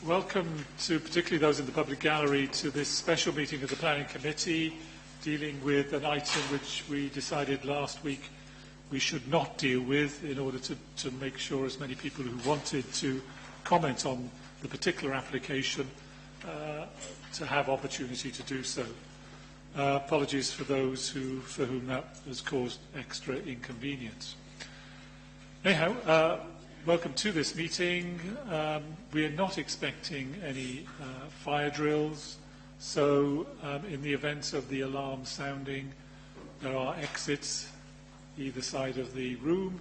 welcome to particularly those in the public gallery to this special meeting of the Planning Committee dealing with an item which we decided last week we should not deal with in order to make sure as many people who wanted to comment on the particular application to have opportunity to do so. Apologies for those for whom that has caused extra inconvenience. Anyhow, welcome to this meeting. We are not expecting any fire drills, so in the event of the alarm sounding, there are exits either side of the room,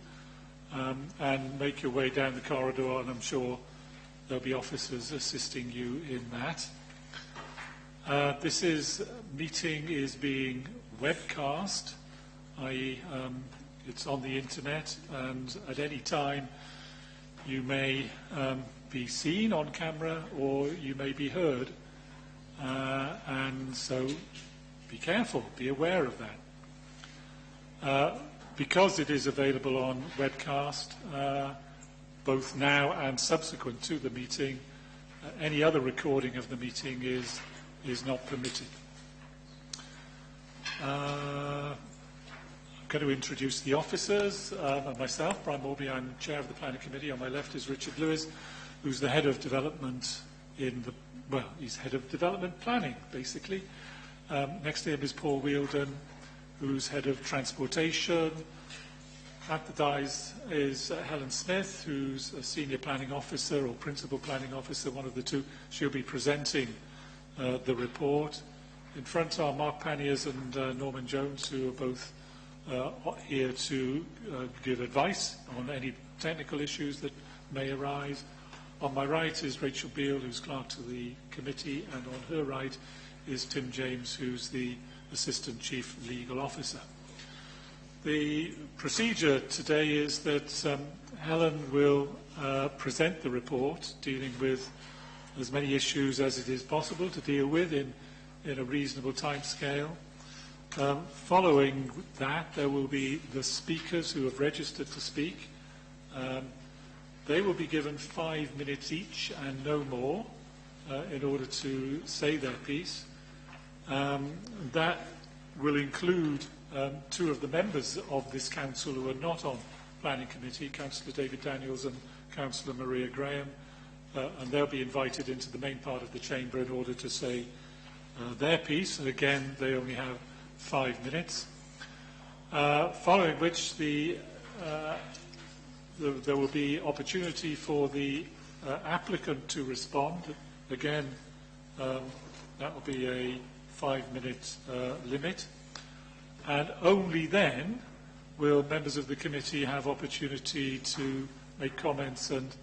and make your way down the corridor, and I'm sure there'll be officers assisting you in that. This meeting is being webcast, i.e. It's on the internet, and at any time you may be seen on camera or you may be heard, and so be careful, be aware of that. Because it is available on webcast, both now and subsequent to the meeting, any other recording of the meeting is not permitted. I'm going to introduce the officers. Myself, Brian Morby, I'm Chair of the Planning Committee. On my left is Richard Lewis, who's the Head of Development he's Head of Development Planning, basically. Next to him is Paul Wheeldon, who's Head of Transportation. At the dais is Helen Smith, who's a Senior Planning Officer or Principal Planning Officer, one of the two. She'll be presenting the report. In front are Mark Panniers and Norman Jones, who are both here to give advice on any technical issues that may arise. On my right is Rachel Beale, who's clerk to the committee, and on her right is Tim James, who's the Assistant Chief Legal Officer. The procedure today is that Helen will present the report, dealing with as many issues as it is possible to deal with in a reasonable timescale. Following that, there will be the speakers who have registered to speak. They will be given 5 minutes each and no more in order to say their piece. That will include two of the members of this council who are not on Planning Committee, Councillor David Daniels and Councillor Maria Graham, and they'll be invited into the main part of the chamber in order to say their piece, and again they only have 5 minutes. Following which there will be opportunity for the applicant to respond. Again, that will be a 5-minute limit, and only then will members of the committee have opportunity to make comments and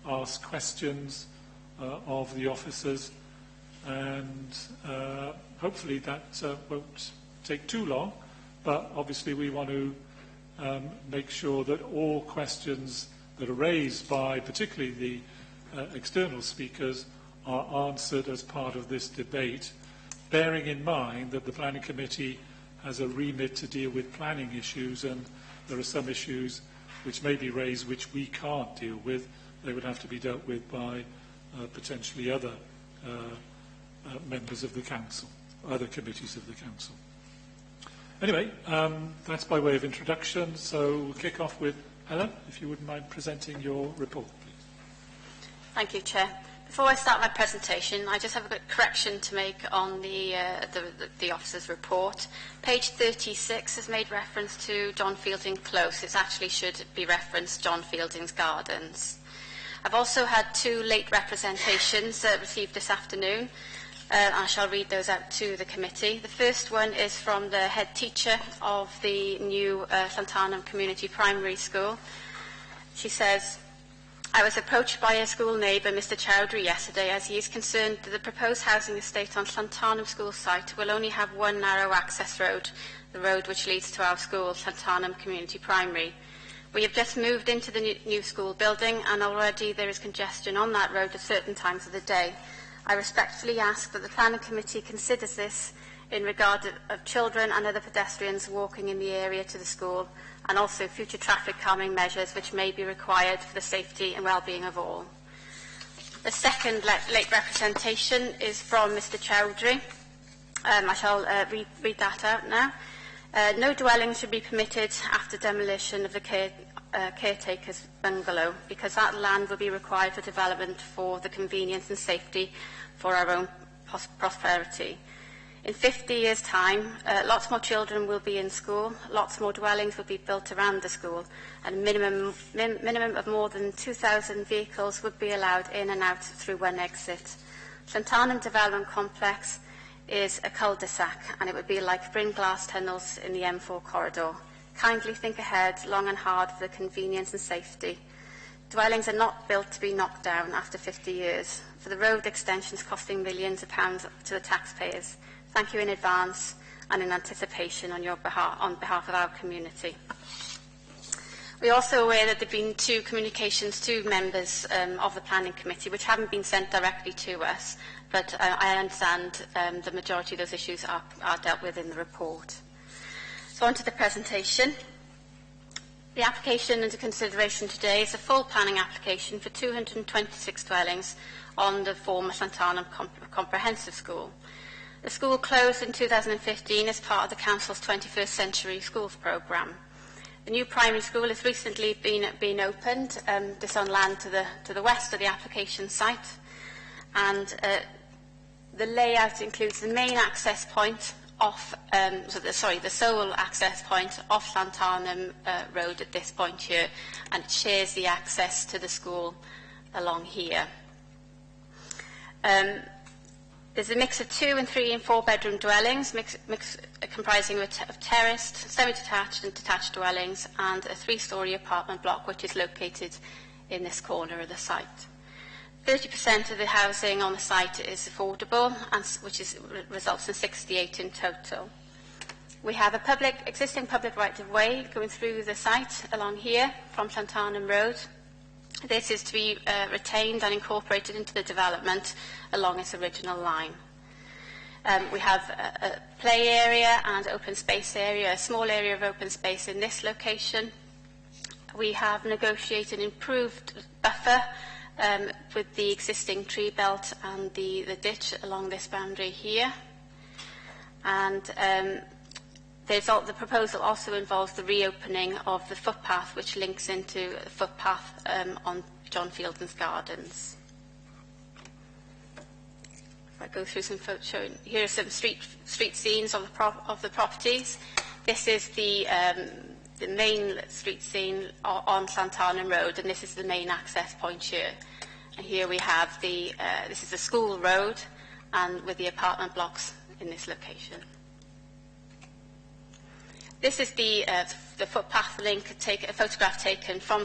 ask questions of the officers, and hopefully that won't take too long, but obviously we want to make sure that all questions that are raised by particularly the external speakers are answered as part of this debate, bearing in mind that the Planning Committee has a remit to deal with planning issues, and there are some issues which may be raised which we can't deal with. They would have to be dealt with by potentially other members of the Council, other committees of the Council. Anyway, that's by way of introduction, so we'll kick off with Helen, if you wouldn't mind presenting your report, please. Thank you, Chair. Before I start my presentation, I just have a quick correction to make on the officer's report. Page 36 has made reference to John Fielding Close. It actually should be referenced John Fielding's Gardens. I've also had 2 late representations received this afternoon. I shall read those out to the committee. The first one is from the head teacher of the new Llantarnam Community Primary School. She says, I was approached by a school neighbour, Mr Chowdhury, yesterday, as he is concerned that the proposed housing estate on Llantarnam School site will only have one narrow access road, the road which leads to our school, Llantarnam Community Primary. We have just moved into the new school building, and already there is congestion on that road at certain times of the day. I respectfully ask that the Planning Committee considers this in regard of children and other pedestrians walking in the area to the school, and also future traffic calming measures which may be required for the safety and well-being of all. The second late representation is from Mr Chowdhury. I shall read that out now. No dwelling should be permitted after demolition of the caretaker's bungalow, because that land will be required for development for the convenience and safety for our own prosperity. In 50 years' time, lots more children will be in school, lots more dwellings will be built around the school, and a minimum of more than 2,000 vehicles would be allowed in and out through one exit. Llantarnam Development Complex is a cul-de-sac, and it would be like Bryn Glass tunnels in the M4 corridor. Kindly think ahead, long and hard, for the convenience and safety. Dwellings are not built to be knocked down after 50 years, for the road extensions costing millions of pounds to the taxpayers. Thank you in advance and in anticipation on behalf of our community. We're also aware that there have been 2 communications to members of the Planning Committee which haven't been sent directly to us, but I understand the majority of those issues are dealt with in the report. So on to the presentation. The application under consideration today is a full planning application for 226 dwellings on the former Llantarnam Comprehensive School. The school closed in 2015 as part of the Council's 21st Century Schools programme. The new primary school has recently been opened, this on land to the west of the application site, and the layout includes the main access point off, the sole access point off Llantarnam Road at this point here, and it shares the access to the school along here. There's a mix of 2 and 3 and 4 bedroom dwellings, comprising of terraced, semi-detached and detached dwellings, and a 3-storey apartment block which is located in this corner of the site. 30% of the housing on the site is affordable, which results in 68 in total. We have a existing public right-of-way going through the site along here from Llantarnam Road. This is to be retained and incorporated into the development along its original line. We have a play area and open space area, a small area of open space in this location. We have negotiated an improved buffer with the existing tree belt and the ditch along this boundary here. And the proposal also involves the reopening of the footpath which links into the footpath on John Fielding's Gardens. If I go through some photos showing, here are some street scenes of the properties. This is the main street scene on Llantarnam Road, and this is the main access point here. And here we have this is the school road, and with the apartment blocks in this location. This is the footpath link, a photograph taken from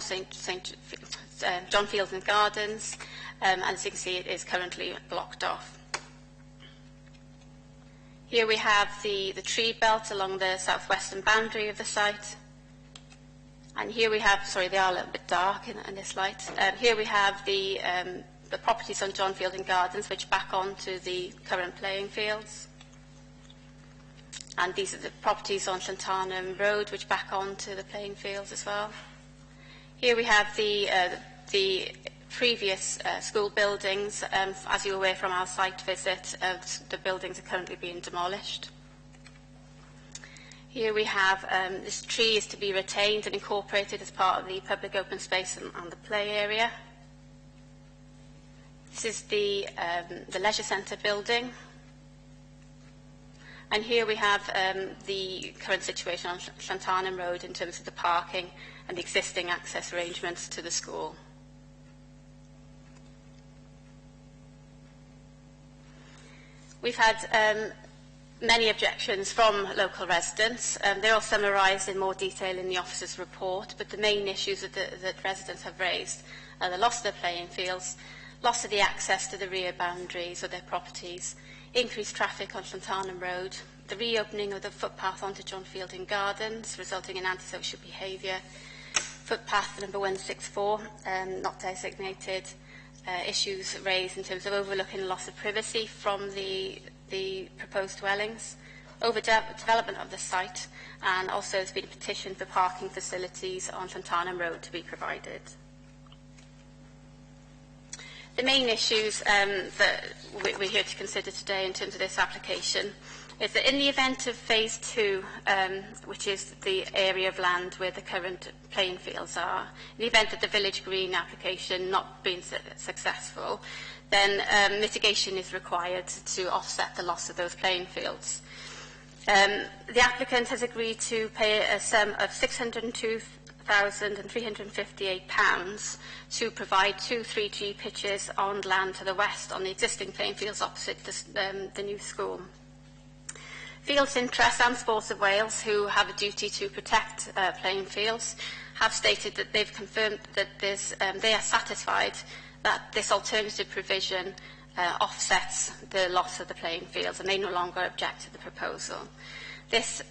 John Fielding Gardens, and as you can see, it is currently blocked off. Here we have the tree belt along the southwestern boundary of the site. And here we have, sorry, they are a little bit dark in this light. Here we have the properties on John Fielding Gardens, which back onto the current playing fields. And these are the properties on Llantarnam Road, which back onto the playing fields as well. Here we have the previous school buildings. As you're aware from our site visit, the buildings are currently being demolished. Here we have this tree is to be retained and incorporated as part of the public open space and the play area. This is the leisure centre building. And here we have the current situation on Llantarnam Road in terms of the parking and the existing access arrangements to the school. We've had many objections from local residents. They're all summarised in more detail in the officer's report, but the main issues that residents have raised are the loss of their playing fields, loss of the access to the rear boundaries of their properties, increased traffic on Llantarnam Road, the reopening of the footpath onto John Fielding Gardens, resulting in antisocial behaviour, footpath number 164, not designated, issues raised in terms of overlooking loss of privacy from the proposed dwellings, overdevelopment of the site, and also there's been a petition for parking facilities on Llantarnam Road to be provided. The main issues that we're here to consider today in terms of this application is that in the event of phase 2, which is the area of land where the current playing fields are, in the event that the Village Green application not being successful, then mitigation is required to offset the loss of those playing fields. The applicant has agreed to pay a sum of £602,358 to provide 2 3G pitches on land to the west on the existing playing fields opposite the new school. Fields Interest and Sports of Wales, who have a duty to protect playing fields, have stated that they've confirmed that they are satisfied that this alternative provision offsets the loss of the playing fields, and they no longer object to the proposal. This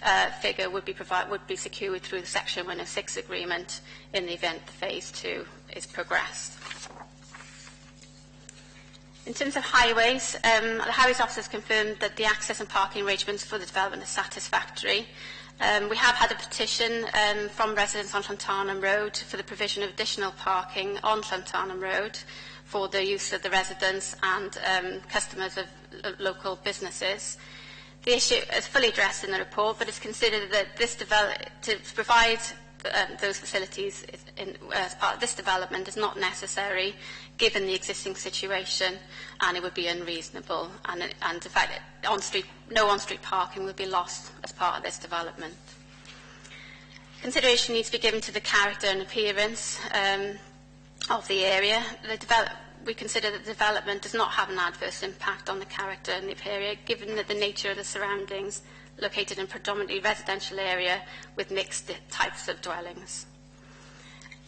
figure would be secured through the Section 106 agreement in the event phase 2 is progressed. In terms of highways, the highways officers confirmed that the access and parking arrangements for the development are satisfactory. We have had a petition from residents on Llantarnam Road for the provision of additional parking on Llantarnam Road for the use of the residents and customers of local businesses. The issue is fully addressed in the report, but it's considered that to provide those facilities as part of this development is not necessary given the existing situation, and it would be unreasonable. And in fact, no on-street parking will be lost as part of this development. Consideration needs to be given to the character and appearance of the area. We consider that the development does not have an adverse impact on the character and the area, given that the nature of the surroundings, located in a predominantly residential area with mixed types of dwellings.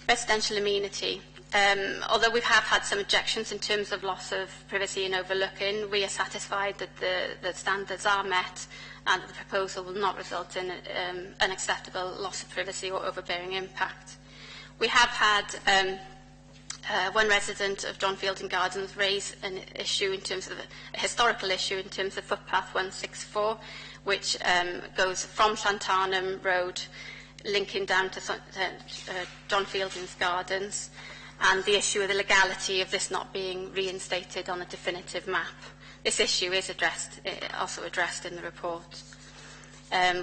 Residential amenity. Although we have had some objections in terms of loss of privacy and overlooking, we are satisfied that the standards are met and that the proposal will not result in unacceptable loss of privacy or overbearing impact. We have had one resident of John Fielding Gardens raise an issue in terms of a historical issue in terms of footpath 164, which goes from Llantarnam Road, linking down to John Fielding's Gardens, and the issue of the legality of this not being reinstated on a definitive map. This issue is also addressed in the report.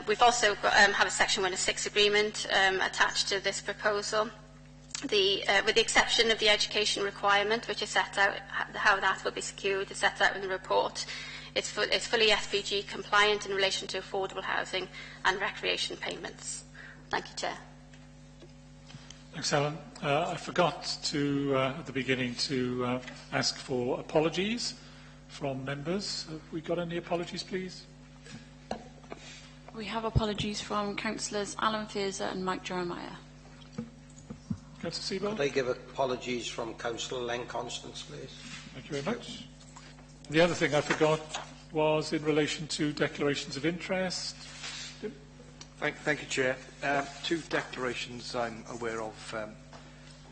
We've also have a Section 106 agreement attached to this proposal. With the exception of the education requirement, which is set out, how that will be secured, is set out in the report. It's fully SPG compliant in relation to affordable housing and recreation payments. Thank you, Chair. Thanks, Helen. I forgot to, at the beginning, to ask for apologies from members. Have we got any apologies, please? We have apologies from Councillors Alan Fearser and Mike Jeremiah. Councillor Seabold? Could I give apologies from Councillor Len Constance, please? Thank you very much. The other thing I forgot was in relation to declarations of interest. Thank you, Chair. 2 declarations I'm aware of,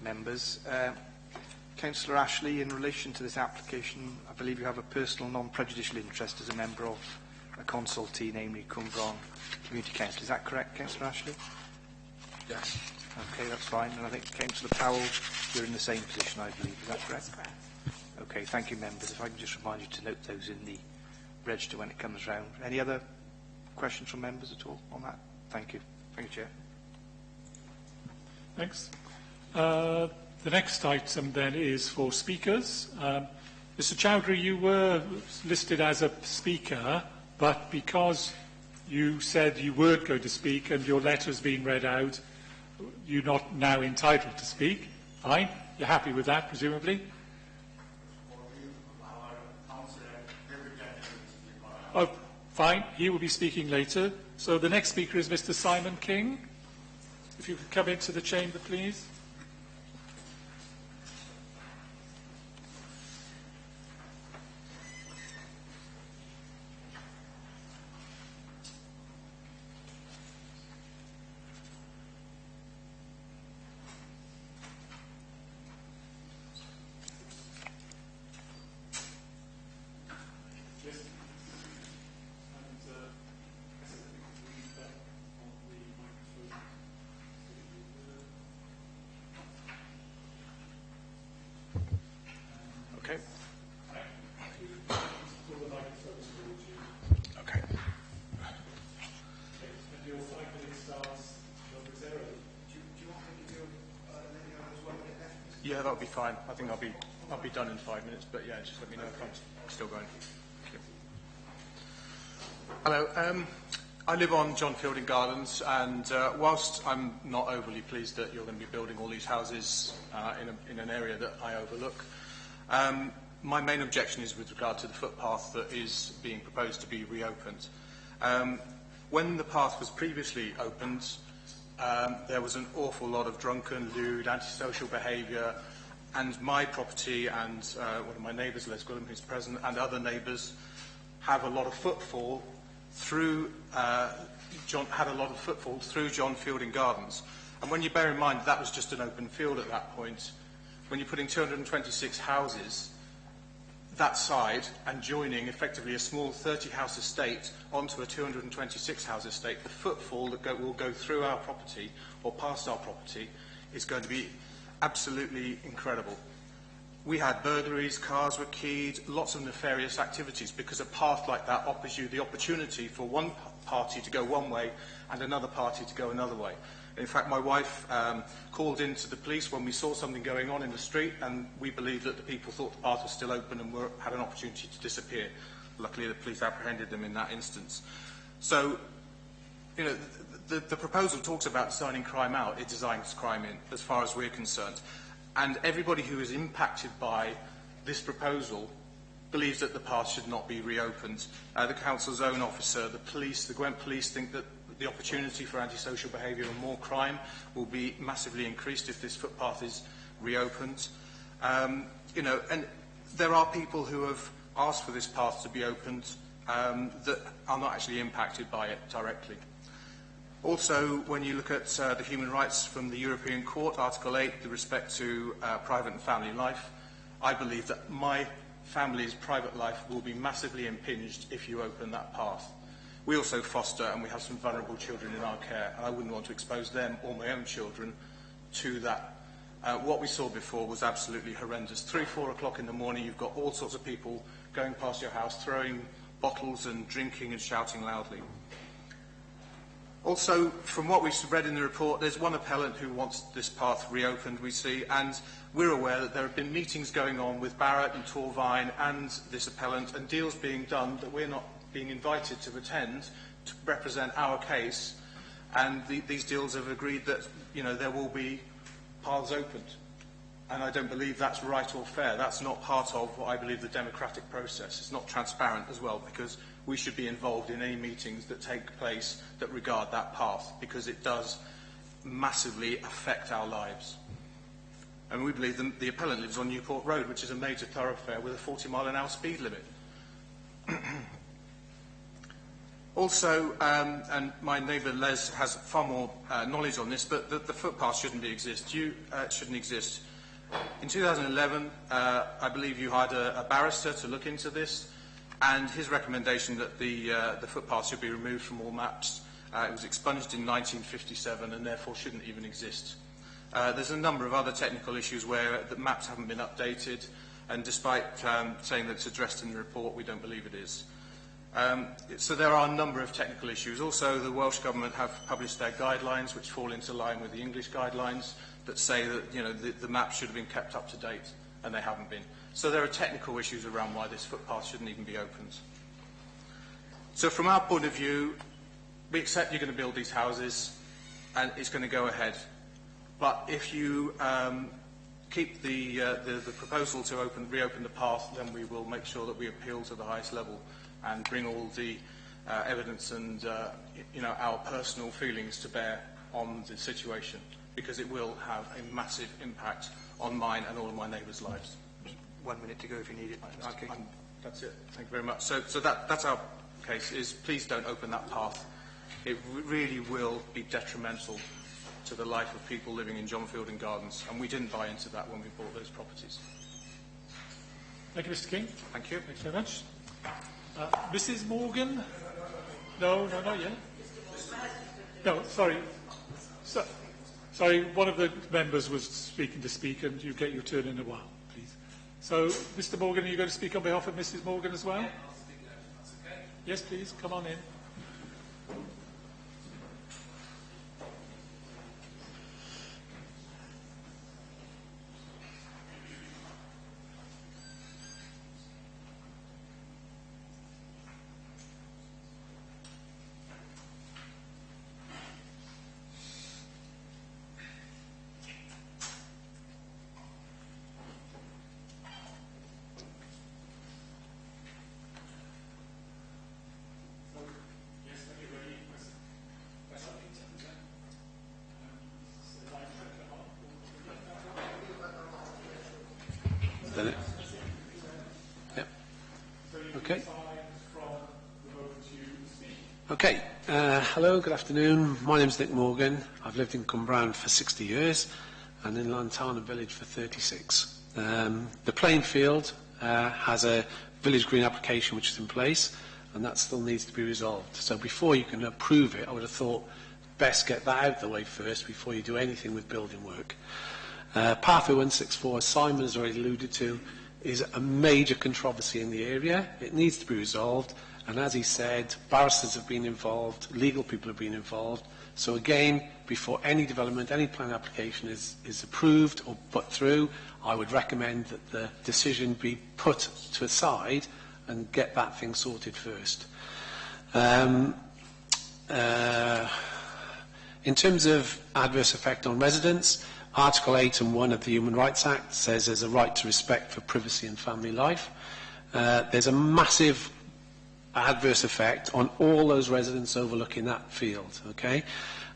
members. Councillor Ashley, in relation to this application, I believe you have a personal non-prejudicial interest as a member of a consultee, namely Cwmbran Community Council. Is that correct, Councillor Ashley? Yes. Okay, that's fine. And I think Councillor Powell, you're in the same position, I believe. Is that correct? That's correct. Okay, thank you, members. If I can just remind you to note those in the register when it comes round. Any other questions from members at all on that? Thank you. Thank you, Chair. Thanks. The next item then is for speakers. Mr. Chowdhury, you were listed as a speaker, but because you said you weren't going to speak and your letter has been read out, you're not now entitled to speak. Fine. You're happy with that, presumably? Oh, fine. He will be speaking later. So the next speaker is Mr. Simon King. If you could come into the chamber, please. Okay. Okay. And your 5 minutes starts number 0. Do you want me to do any others when we get there? Yeah, that'll be fine. I think I'll be done in 5 minutes, but yeah, just let me know if I'm still going. Thank you. Hello. I live on John Fielding Gardens, and whilst I'm not overly pleased that you're going to be building all these houses in an area that I overlook, my main objection is with regard to the footpath that is being proposed to be reopened. When the path was previously opened, there was an awful lot of drunken, lewd, antisocial behaviour, and my property and one of my neighbours, Les Gwilym, who's present, and other neighbours have a lot of footfall through John Fielding Gardens. And when you bear in mind that was just an open field at that point, when you're putting 226 houses that side and joining effectively a small 30-house estate onto a 226-house estate, the footfall that will go through our property or past our property is going to be absolutely incredible. We had burglaries, cars were keyed, lots of nefarious activities, because a path like that offers you the opportunity for one party to go one way and another party to go another way. In fact, my wife called into the police when we saw something going on in the street, and we believed that the people thought the path was still open and had an opportunity to disappear. Luckily, the police apprehended them in that instance. So, you know, the proposal talks about designing crime out, it designs crime in, as far as we're concerned. And everybody who is impacted by this proposal believes that the path should not be reopened. The council's own officer, the police, the Gwent police think that the opportunity for antisocial behaviour and more crime will be massively increased if this footpath is reopened. You know, and there are people who have asked for this path to be opened that are not actually impacted by it directly. Also, when you look at the human rights from the European Court, Article 8, with respect to private and family life, I believe that my family's private life will be massively impinged if you open that path. We also foster, and we have some vulnerable children in our care, and I wouldn't want to expose them or my own children to that. What we saw before was absolutely horrendous. 3, 4 o'clock in the morning, you've got all sorts of people going past your house, throwing bottles and drinking and shouting loudly. Also, from what we've read in the report, there's one appellant who wants this path reopened, we see, and we're aware that there have been meetings going on with Barrett and Torvine and this appellant, and deals being done that we're not being invited to attend to represent our case, and these deals have agreed that, you know, there will be paths opened. And I don't believe that's right or fair. That's not part of what I believe the democratic process. It's not transparent as well, because we should be involved in any meetings that take place that regard that path, because it does massively affect our lives. And we believe the appellant lives on Newport Road, which is a major thoroughfare with a 40-mile-an-hour speed limit. Also, and my neighbour Les has far more knowledge on this, but the footpath shouldn't exist. Shouldn't exist. In 2011, I believe you hired a barrister to look into this, and his recommendation that the footpath should be removed from all maps. It was expunged in 1957 and therefore shouldn't even exist. There's a number of other technical issues where the maps haven't been updated, and despite saying that it's addressed in the report, we don't believe it is. So there are a number of technical issues. Also, the Welsh Government have published their guidelines, which fall into line with the English guidelines, that say that, you know, the maps should have been kept up to date, and they haven't been. So there are technical issues around why this footpath shouldn't even be opened. So from our point of view, we accept you're going to build these houses, and it's going to go ahead. But if you keep the proposal to reopen the path, then we will make sure that we appeal to the highest level and bring all the evidence and you know, our personal feelings to bear on the situation, because it will have a massive impact on mine and all of my neighbours' lives. 1 minute to go if you need it. Okay. That's it. Thank you very much. So that's our case, is please don't open that path. It really will be detrimental to the life of people living in John Fielding Gardens, and we didn't buy into that when we bought those properties. Thank you, Mr. King. Thank you. Thanks very much. Mrs. Morgan? No, not yet. No, sorry. Sorry, one of the members was speaking to speak, and you get your turn in a while, please. So, Mr. Morgan, are you going to speak on behalf of Mrs. Morgan as well? Yeah, I'll speak now, if that's okay. Yes, please. Come on in. Done it? Yep. Okay. Okay. Hello, good afternoon. My name is Nick Morgan. I've lived in Cwmbran for 60 years and in Lantana Village for 36. The playing field has a village green application which is in place, and that still needs to be resolved. So before you can approve it, I would have thought best get that out of the way first before you do anything with building work. Pathway 164, as Simon has already alluded to, is a major controversy in the area. It needs to be resolved, and as he said, barristers have been involved, legal people have been involved. So again, before any development, any plan application is approved or put through, I would recommend that the decision be put to a side and get that thing sorted first. In terms of adverse effect on residents, Article 8 and 1 of the Human Rights Act says there's a right to respect for privacy and family life. There's a massive adverse effect on all those residents overlooking that field, okay?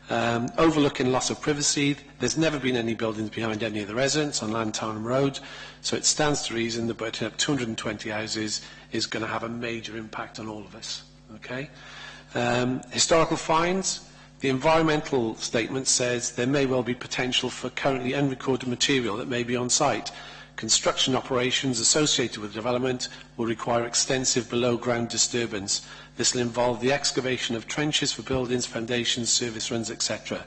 Overlooking loss of privacy, there's never been any buildings behind any of the residents on Lantana Road, so it stands to reason that putting up 220 houses is going to have a major impact on all of us, okay? Historical fines. The environmental statement says there may well be potential for currently unrecorded material that may be on site. Construction operations associated with development will require extensive below-ground disturbance. This will involve the excavation of trenches for buildings, foundations, service runs, etc.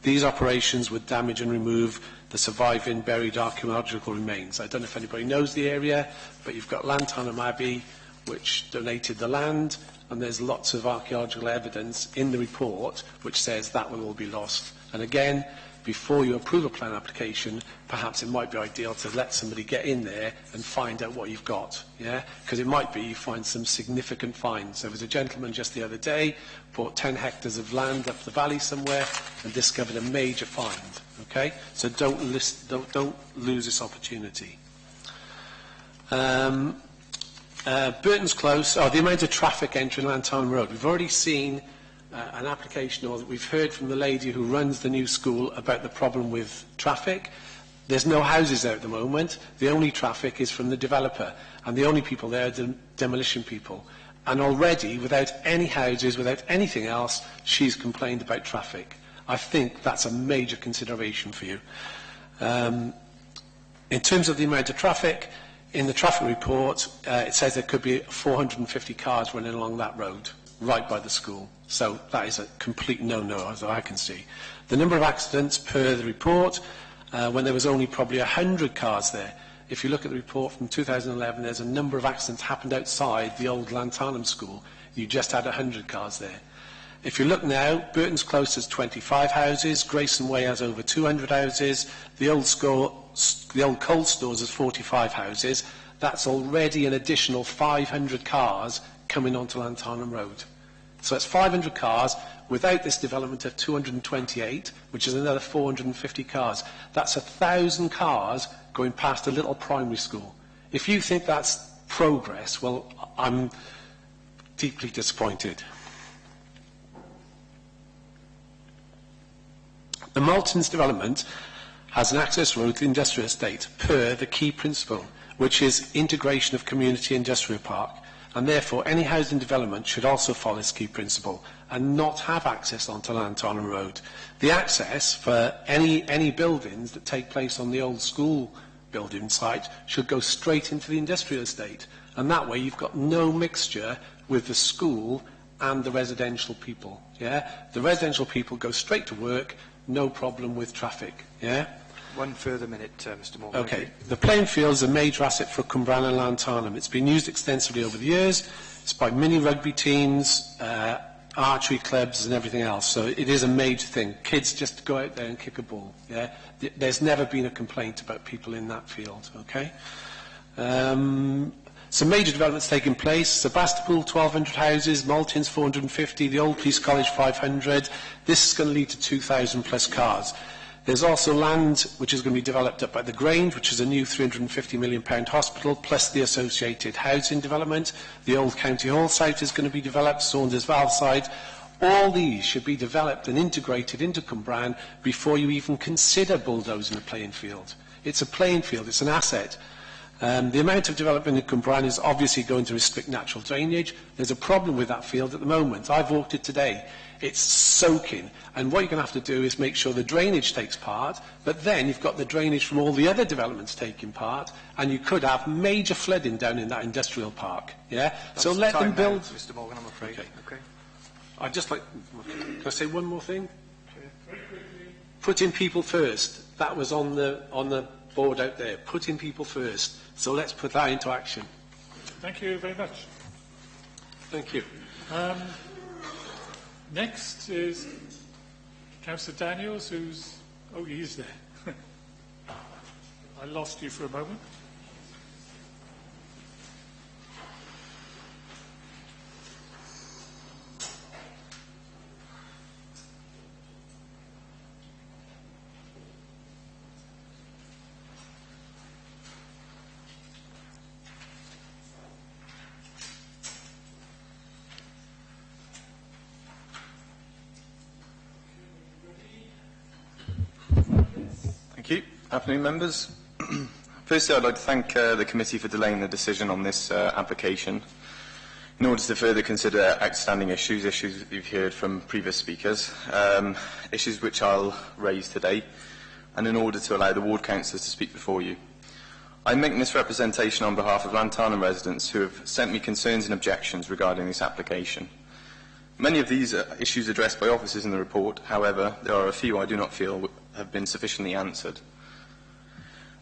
These operations would damage and remove the surviving buried archaeological remains. I don't know if anybody knows the area, but you've got Lantana Abbey, which donated the land, and there's lots of archaeological evidence in the report which says that will all be lost. And again, before you approve a plan application, perhaps it might be ideal to let somebody get in there and find out what you've got, yeah? Because it might be you find some significant finds. There was a gentleman just the other day, bought 10 hectares of land up the valley somewhere and discovered a major find, okay? So don't lose this opportunity. Burton's Close, the amount of traffic entering Lantana Road. We've already seen an application, or we've heard from the lady who runs the new school about the problem with traffic. There's no houses there at the moment. The only traffic is from the developer, and the only people there are demolition people. And already, without any houses, without anything else, she's complained about traffic. I think that's a major consideration for you. In terms of the amount of traffic, in the traffic report, it says there could be 450 cars running along that road, right by the school. So that is a complete no-no, as I can see. The number of accidents per the report, when there was only probably 100 cars there. If you look at the report from 2011, there's a number of accidents happened outside the old Lantanum school. You just had 100 cars there. If you look now, Burton's Close has 25 houses, Grayson Way has over 200 houses, the old coal stores has 45 houses. That's already an additional 500 cars coming onto Lantanum Road. So it's 500 cars without this development of 228, which is another 450 cars. That's 1,000 cars going past a little primary school. If you think that's progress, well, I'm deeply disappointed. The Maltons development has an access road to the industrial estate per the key principle, which is integration of community industrial park, and therefore any housing development should also follow this key principle and not have access onto Lantana Road. The access for any buildings that take place on the old school building site should go straight into the industrial estate, and that way you've got no mixture with the school and the residential people. Yeah? The residential people go straight to work, no problem with traffic. Yeah? One further minute, Mr Morgan. Okay. The playing field is a major asset for Cwmbran and Llantarnam. It's been used extensively over the years. It's by mini rugby teams, archery clubs and everything else. So it is a major thing. Kids just go out there and kick a ball. Yeah? There's never been a complaint about people in that field. Okay? Some major developments taking place. Sebastopol, 1,200 houses. Maltins, 450. The Old Police College, 500. This is going to lead to 2,000 plus cars. There's also land which is going to be developed up at the Grange, which is a new £350 million hospital, plus the associated housing development. The old County Hall site is going to be developed, Saunders Valve site. All these should be developed and integrated into Cwmbran before you even consider bulldozing a playing field. It's a playing field, it's an asset. The amount of development in Cwmbran is obviously going to restrict natural drainage. There's a problem with that field at the moment. I've walked it today. It's soaking. And what you're going to have to do is make sure the drainage takes part, but then you've got the drainage from all the other developments taking part, and you could have major flooding down in that industrial park. Yeah? So let them build... Now, Mr Morgan, I'm afraid. Okay. I'd just like... Can I say one more thing? Putting people first. That was on the board out there. Putting people first. So let's put that into action. Thank you very much. Thank you. Next is Councillor Daniels, who's... Oh, he is there. I lost you for a moment. Thank you. Afternoon, members. Firstly, I'd like to thank the committee for delaying the decision on this application in order to further consider outstanding issues that you've heard from previous speakers, issues which I'll raise today, and in order to allow the ward councillors to speak before you. I'm making this representation on behalf of Llantarnam residents who have sent me concerns and objections regarding this application. Many of these are issues addressed by officers in the report. However, there are a few I do not feel have been sufficiently answered.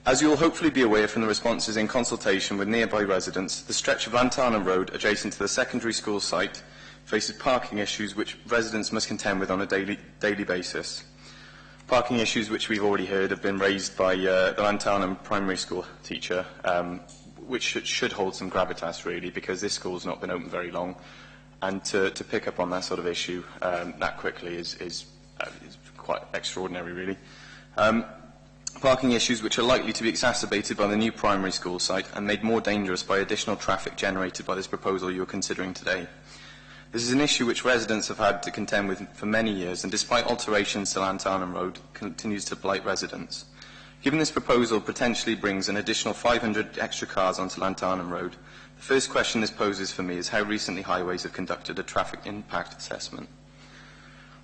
As you will hopefully be aware from the responses in consultation with nearby residents, the stretch of Llantarnam Road adjacent to the secondary school site faces parking issues which residents must contend with on a daily basis. Parking issues which we've already heard have been raised by the Llantarnam primary school teacher, which should hold some gravitas really, because this school's not been open very long, and to pick up on that sort of issue that quickly is quite extraordinary, really. Parking issues which are likely to be exacerbated by the new primary school site and made more dangerous by additional traffic generated by this proposal you are considering today. This is an issue which residents have had to contend with for many years, and despite alterations to Llantarnam Road, continues to blight residents. Given this proposal potentially brings an additional 500 extra cars onto Llantarnam Road, the first question this poses for me is how recently highways have conducted a traffic impact assessment.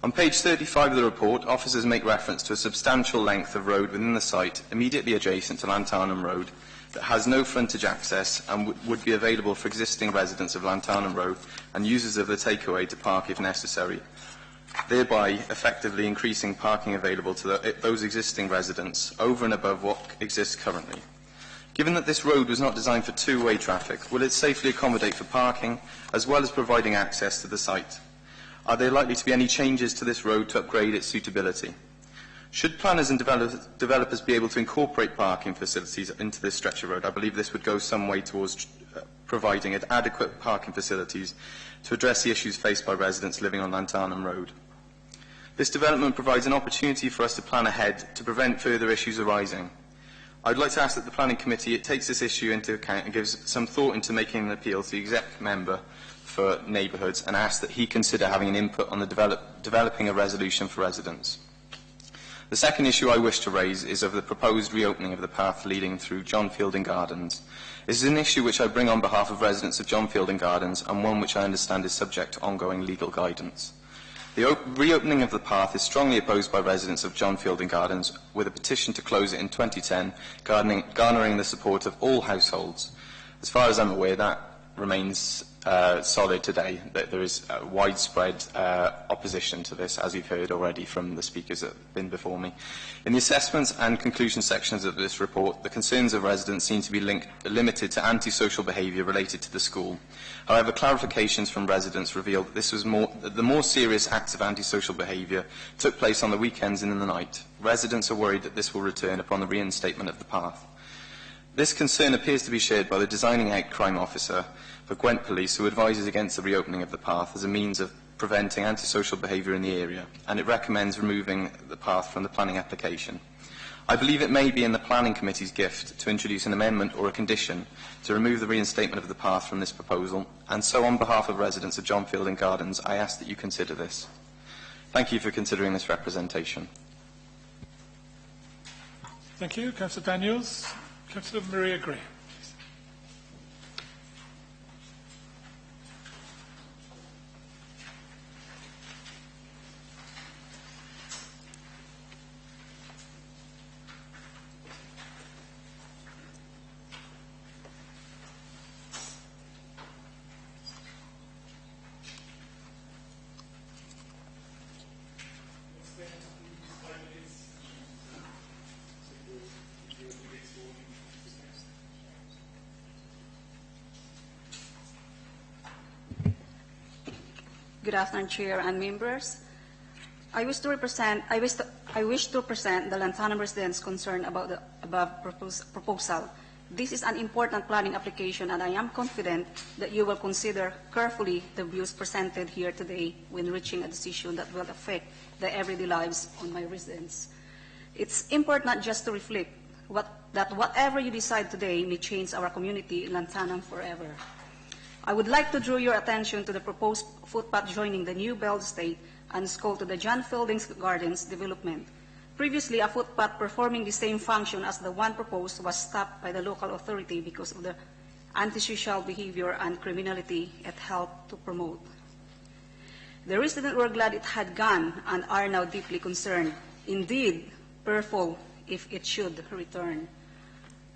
On page 35 of the report, officers make reference to a substantial length of road within the site immediately adjacent to Llantarnam Road that has no frontage access and would be available for existing residents of Llantarnam Road and users of the takeaway to park if necessary, thereby effectively increasing parking available to those existing residents over and above what exists currently. Given that this road was not designed for two-way traffic, will it safely accommodate for parking as well as providing access to the site? Are there likely to be any changes to this road to upgrade its suitability? Should planners and developers be able to incorporate parking facilities into this stretch of road, I believe this would go some way towards providing adequate parking facilities to address the issues faced by residents living on Llantarnam Road. This development provides an opportunity for us to plan ahead to prevent further issues arising. I would like to ask that the Planning Committee takes this issue into account and gives some thought into making an appeal to the Exec Member for Neighbourhoods and ask that he consider having an input on the developing a resolution for residents. The second issue I wish to raise is of the proposed reopening of the path leading through John Fielding Gardens. This is an issue which I bring on behalf of residents of John Fielding Gardens and one which I understand is subject to ongoing legal guidance. The reopening of the path is strongly opposed by residents of John Fielding Gardens, with a petition to close it in 2010 garnering the support of all households. As far as I'm aware, that remains solid today, that there is widespread opposition to this, as you've heard already from the speakers that have been before me. In the assessments and conclusion sections of this report, the concerns of residents seem to be limited to antisocial behaviour related to the school. However, clarifications from residents reveal that that the more serious acts of antisocial behaviour took place on the weekends and in the night. Residents are worried that this will return upon the reinstatement of the path. This concern appears to be shared by the designing out crime officer for Gwent Police, who advises against the reopening of the path as a means of preventing antisocial behaviour in the area, and it recommends removing the path from the planning application. I believe it may be in the Planning Committee's gift to introduce an amendment or a condition to remove the reinstatement of the path from this proposal, and so on behalf of residents of John Fielding Gardens, I ask that you consider this. Thank you for considering this representation. Thank you. Councillor Daniels. Councillor Maria Gray. Good afternoon, Chair and members. I wish to present the Lanthanum residents' concern about the above proposal. This is an important planning application, and I am confident that you will consider carefully the views presented here today when reaching a decision that will affect the everyday lives of my residents. It's important not just to reflect that whatever you decide today may change our community in Lanthanum forever. I would like to draw your attention to the proposed footpath joining the new Bell Estate and school to the John Fielding Gardens development. Previously, a footpath performing the same function as the one proposed was stopped by the local authority because of the antisocial behavior and criminality it helped to promote. The residents were glad it had gone and are now deeply concerned, indeed fearful if it should return.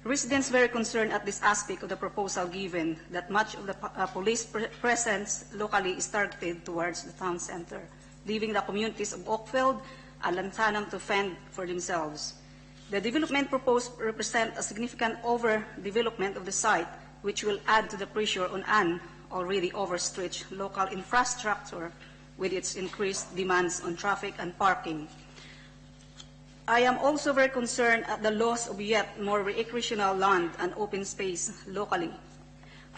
Residents very concerned at this aspect of the proposal, given that much of the police presence locally is targeted towards the town centre, leaving the communities of Oakfield and Lanthanum to fend for themselves. The development proposed represents a significant overdevelopment of the site, which will add to the pressure on an already overstretched local infrastructure with its increased demands on traffic and parking. I am also very concerned at the loss of yet more recreational land and open space locally.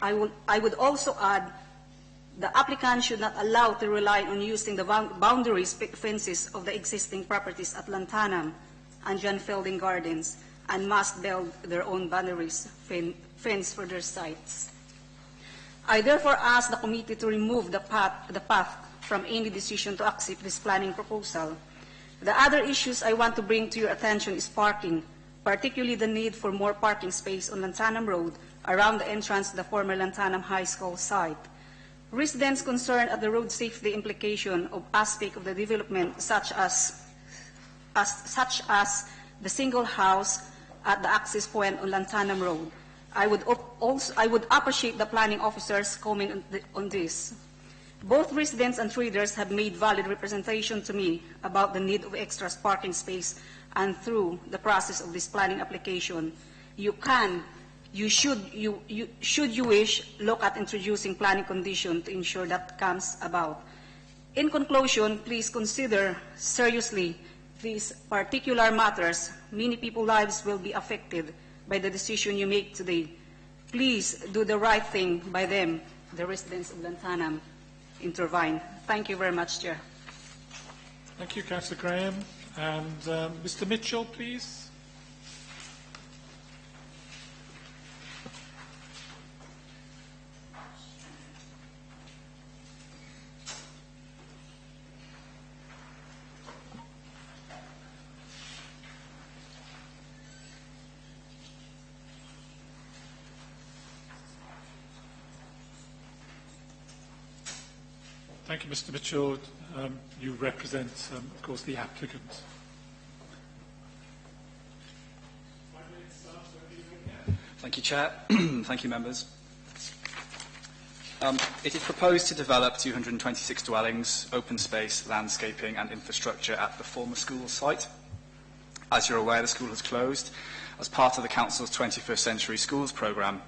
I would also add the applicant should not allow to rely on using the boundaries fences of the existing properties at Lanthanum and John Fielding Gardens, and must build their own boundaries fence for their sites. I therefore ask the committee to remove the path from any decision to accept this planning proposal. The other issues I want to bring to your attention is parking, particularly the need for more parking space on Lanthanum Road around the entrance to the former Lanthanum High School site. Residents concerned at the road safety implication of aspects of the development, such as the single house at the access point on Lanthanum Road. I would appreciate the planning officer's comment on this. Both residents and traders have made valid representation to me about the need of extra parking space, and through the process of this planning application, should you wish, look at introducing planning conditions to ensure that comes about. In conclusion, please consider seriously these particular matters. Many people's lives will be affected by the decision you make today. Please do the right thing by them, the residents of Lanthanum. Intervene. Thank you very much, Chair. Thank you, Councillor Graham. And Mr. Mitchell, please. Thank you, Mr. Mitchell. You represent, of course, the applicant. Thank you, Chair. Thank you, members. It is proposed to develop 226 dwellings, open space, landscaping and infrastructure at the former school site. As you're aware, the school has closed. As part of the Council's 21st Century Schools programme,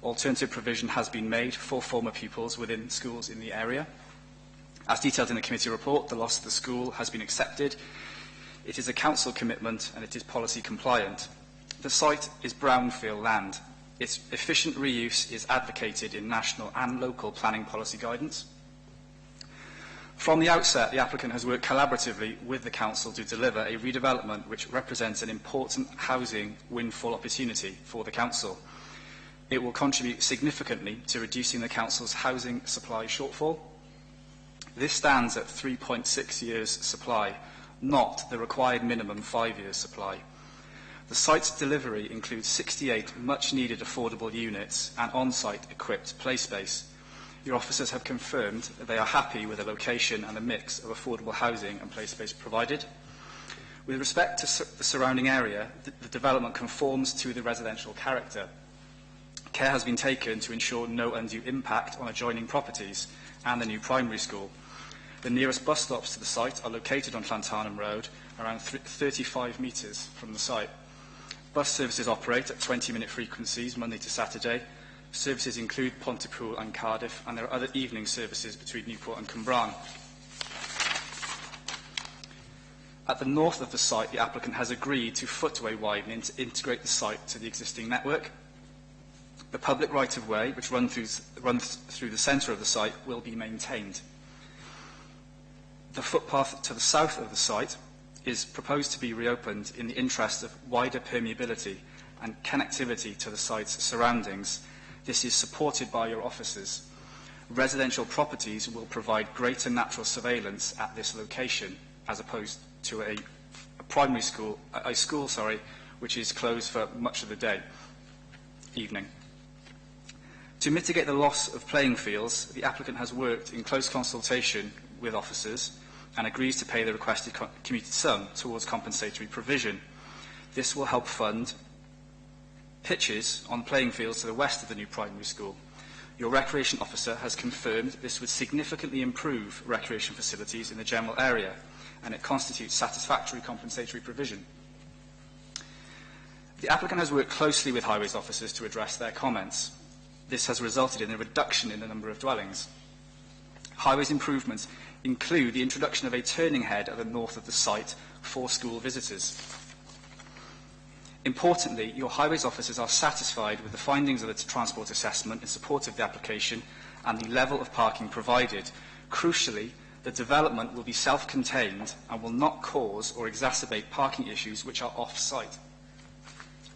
alternative provision has been made for former pupils within schools in the area. As detailed in the committee report, the loss of the school has been accepted. It is a council commitment and it is policy compliant. The site is brownfield land. Its efficient reuse is advocated in national and local planning policy guidance. From the outset, the applicant has worked collaboratively with the council to deliver a redevelopment which represents an important housing windfall opportunity for the council. It will contribute significantly to reducing the council's housing supply shortfall. This stands at 3.6 years supply, not the required minimum 5 years supply. The site's delivery includes 68 much-needed affordable units and on-site equipped play space. Your officers have confirmed that they are happy with the location and the mix of affordable housing and play space provided. With respect to the surrounding area, the development conforms to the residential character. Care has been taken to ensure no undue impact on adjoining properties and the new primary school. The nearest bus stops to the site are located on Llantarnam Road, around 35 metres from the site. Bus services operate at 20-minute frequencies Monday to Saturday. Services include Pontypool and Cardiff, and there are other evening services between Newport and Cwmbran. At the north of the site, the applicant has agreed to footway widening to integrate the site to the existing network. The public right-of-way, which runs through the centre of the site, will be maintained. The footpath to the south of the site is proposed to be reopened in the interest of wider permeability and connectivity to the site's surroundings. This is supported by your officers. Residential properties will provide greater natural surveillance at this location, as opposed to a school, which is closed for much of the evening. To mitigate the loss of playing fields, the applicant has worked in close consultation with officers and agrees to pay the requested commuted sum towards compensatory provision. This will help fund pitches on playing fields to the west of the new primary school. Your recreation officer has confirmed this would significantly improve recreation facilities in the general area, and it constitutes satisfactory compensatory provision. The applicant has worked closely with highways officers to address their comments. This has resulted in a reduction in the number of dwellings. Highways improvements include the introduction of a turning head at the north of the site for school visitors. Importantly, your highways officers are satisfied with the findings of the transport assessment in support of the application and the level of parking provided. Crucially, the development will be self-contained and will not cause or exacerbate parking issues which are off-site.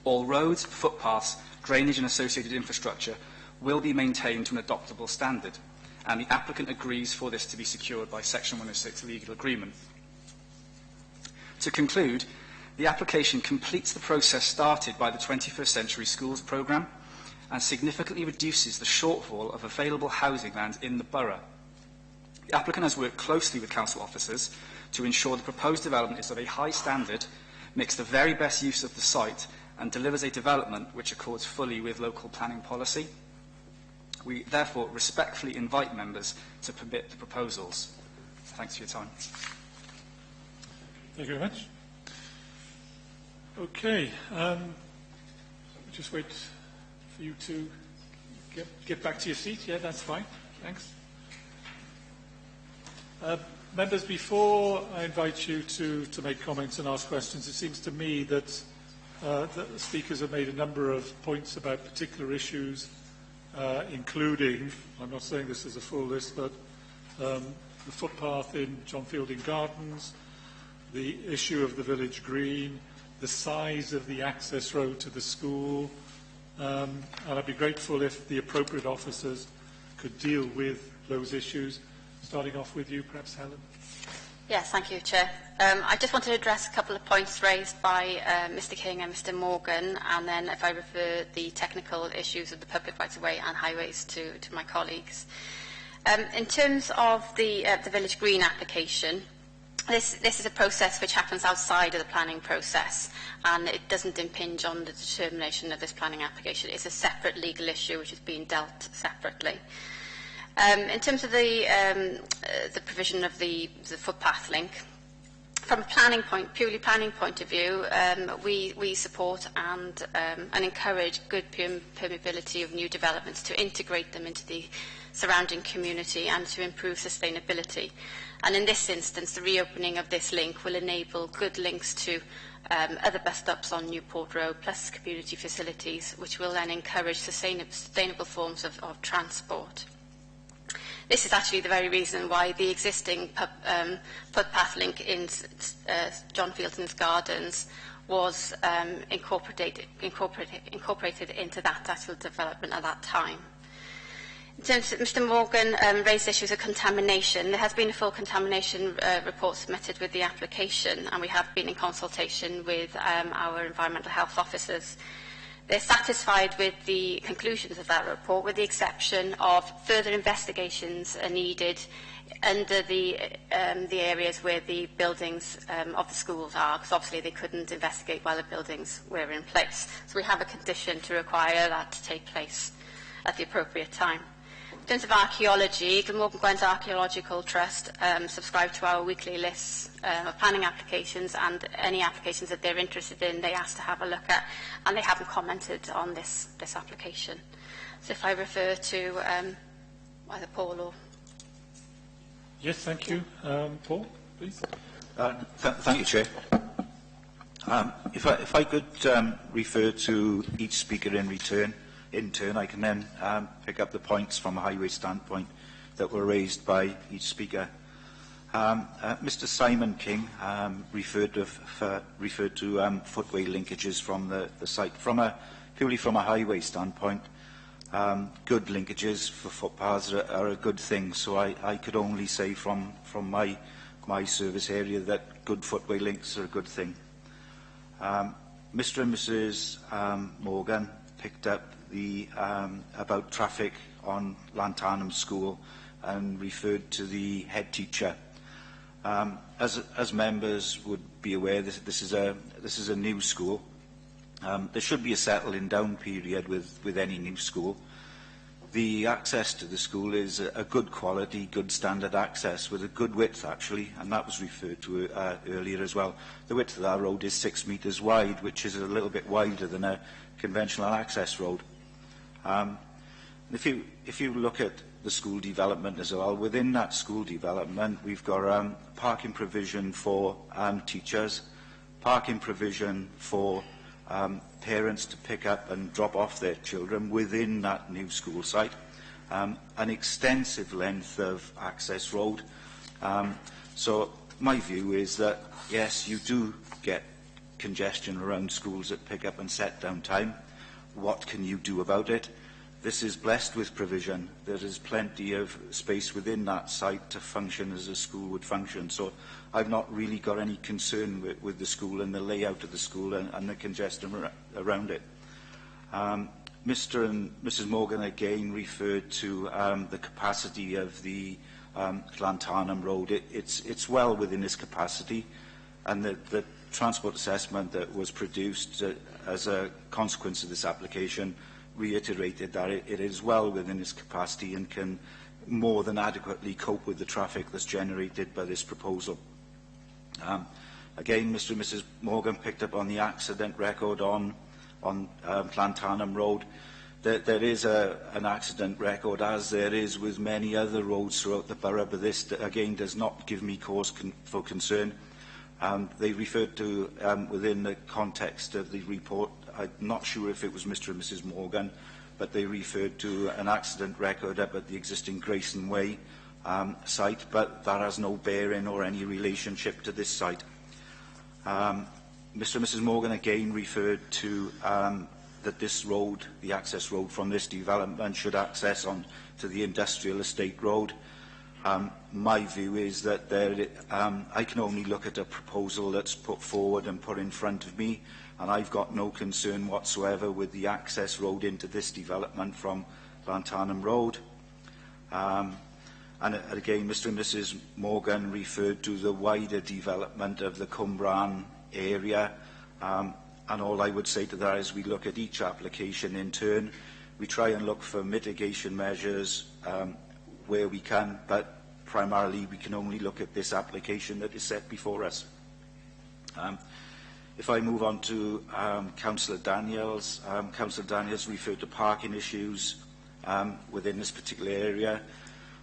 All roads, footpaths, drainage and associated infrastructure will be maintained to an adoptable standard, and the applicant agrees for this to be secured by Section 106 legal agreement. To conclude, the application completes the process started by the 21st Century Schools programme and significantly reduces the shortfall of available housing land in the borough. The applicant has worked closely with council officers to ensure the proposed development is of a high standard, makes the very best use of the site and delivers a development which accords fully with local planning policy. We therefore respectfully invite members to permit the proposals. Thanks for your time. Thank you very much. Okay, just wait for you to get back to your seat. Yeah, that's fine. Thanks. Members, before I invite you to make comments and ask questions, it seems to me that the speakers have made a number of points about particular issues, including, I'm not saying this is a full list, but the footpath in John Fielding Gardens, the issue of the village green, the size of the access road to the school, and I'd be grateful if the appropriate officers could deal with those issues. Starting off with you, perhaps, Helen. Yes, thank you, Chair. I just wanted to address a couple of points raised by Mr King and Mr Morgan, and then if I refer the technical issues of the public rights-of-way and highways to my colleagues. In terms of the Village Green application, this is a process which happens outside of the planning process, and it doesn't impinge on the determination of this planning application. It's a separate legal issue which is being dealt separately. In terms of the provision of the footpath link, from a purely planning point of view, we support and encourage good permeability of new developments to integrate them into the surrounding community and to improve sustainability. And in this instance, the reopening of this link will enable good links to other bus stops on Newport Road, plus community facilities, which will then encourage sustainable forms of transport. This is actually the very reason why the existing footpath link in John Fielding's Gardens was incorporated into that actual development at that time. In terms of Mr Morgan raised issues of contamination. There has been a full contamination report submitted with the application, and we have been in consultation with our environmental health officers. They're satisfied with the conclusions of that report, with the exception of further investigations are needed under the areas where the buildings of the schools are, because obviously they couldn't investigate while the buildings were in place. So we have a condition to require that to take place at the appropriate time. In terms of archaeology, Glamorgan Gwent Archaeological Trust subscribe to our weekly lists of planning applications, and any applications that they're interested in, they ask to have a look at, and they haven't commented on this application. So if I refer to either Paul or... Yes, thank you. Paul, please. Thank you, Chair. If I could refer to each speaker in turn, I can then pick up the points from a highway standpoint that were raised by each speaker. Mr Simon King referred to footway linkages from the site. Purely from a highway standpoint, good linkages for footpaths are a good thing, so I could only say from my service area that good footway links are a good thing. Mr and Mrs Morgan picked up about traffic on Llantarnam School and referred to the head teacher. As members would be aware, this is a new school. There should be a settling down period with any new school. The access to the school is a good quality, good standard access with a good width actually, and that was referred to earlier as well. The width of that road is 6 metres wide, which is a little bit wider than a conventional access road. If you look at the school development as well, within that school development we've got parking provision for teachers, parking provision for parents to pick up and drop off their children within that new school site, an extensive length of access road. So my view is that yes, you do get congestion around schools at pick up and set down time. What can you do about it? This is blessed with provision. There is plenty of space within that site to function as a school would function. So I've not really got any concern with the school and the layout of the school and the congestion around it. Mr and Mrs Morgan again referred to the capacity of the Llantarnam Road. It's well within its capacity, and the transport assessment that was produced as a consequence of this application reiterated that it is well within its capacity and can more than adequately cope with the traffic that's generated by this proposal. Again, Mr and Mrs Morgan picked up on the accident record on Llantarnam Road. There is an accident record, as there is with many other roads throughout the borough, but this again does not give me cause for concern. They referred to, within the context of the report, I'm not sure if it was Mr and Mrs Morgan, but they referred to an accident record up at the existing Grayson Way site, but that has no bearing or any relationship to this site. Mr and Mrs Morgan again referred to that this road, the access road from this development, should access on to the industrial estate road. My view is that I can only look at a proposal that's put forward and put in front of me, and I've got no concern whatsoever with the access road into this development from Llantarnam Road. And again, Mr and Mrs Morgan referred to the wider development of the Cwmbran area, and all I would say to that is we look at each application in turn. We try and look for mitigation measures where we can, but primarily we can only look at this application that is set before us. If I move on to Councillor Daniels referred to parking issues within this particular area.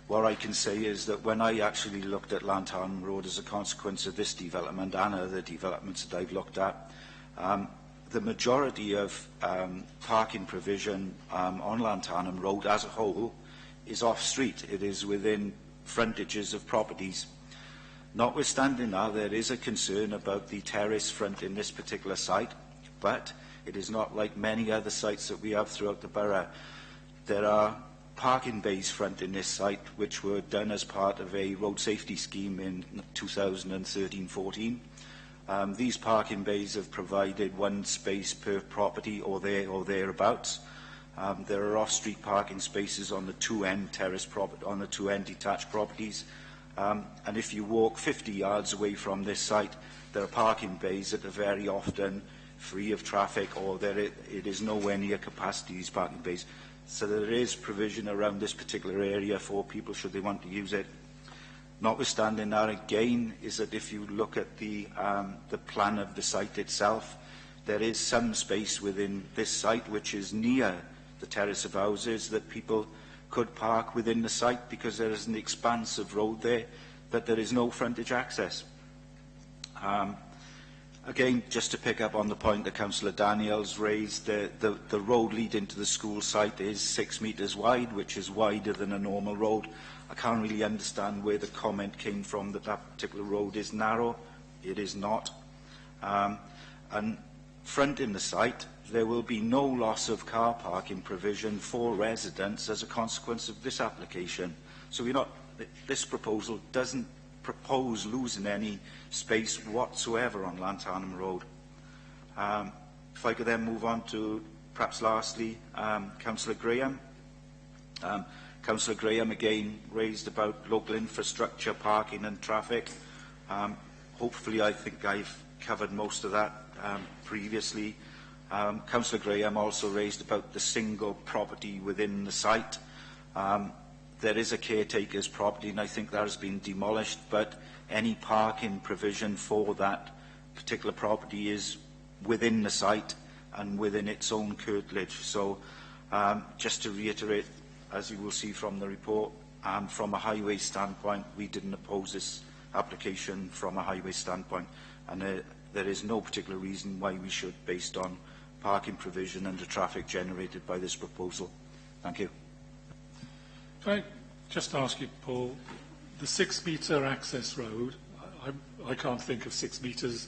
What I can say is that when I actually looked at Lantern Road as a consequence of this development and other developments that I've looked at, the majority of parking provision on Lantern Road as a whole is off-street. It is within frontages of properties. Notwithstanding that, there is a concern about the terrace front in this particular site, but it is not like many other sites that we have throughout the borough. There are parking bays front in this site which were done as part of a road safety scheme in 2013-14. These parking bays have provided one space per property or thereabouts. There are off-street parking spaces on the two-end on the two-end detached properties. And if you walk 50 yards away from this site, there are parking bays that are very often free of traffic, or it is nowhere near capacity, these parking bays. So there is provision around this particular area for people should they want to use it. Notwithstanding that, again, is that if you look at the plan of the site itself, there is some space within this site which is near the terrace of houses that people could park within the site because there is an expanse of road there that there is no frontage access. Again, just to pick up on the point that Councillor Daniels raised, the road leading to the school site is 6 metres wide, which is wider than a normal road. I can't really understand where the comment came from that that particular road is narrow. It is not. And fronting the site, there will be no loss of car parking provision for residents as a consequence of this application. So this proposal doesn't propose losing any space whatsoever on Lantern Road. If I could then move on to, perhaps lastly, Councillor Graham. Councillor Graham again raised about local infrastructure, parking and traffic. Hopefully I think I've covered most of that previously. Councillor Graham also raised about the single property within the site. There is a caretaker's property, and I think that has been demolished, but any parking provision for that particular property is within the site and within its own curtilage. So just to reiterate, as you will see from the report, from a highway standpoint, we didn't oppose this application from a highway standpoint, and there is no particular reason why we should, based on parking provision and the traffic generated by this proposal. Thank you. Can I just ask you, Paul, the 6 metre access road, I can't think of 6 metres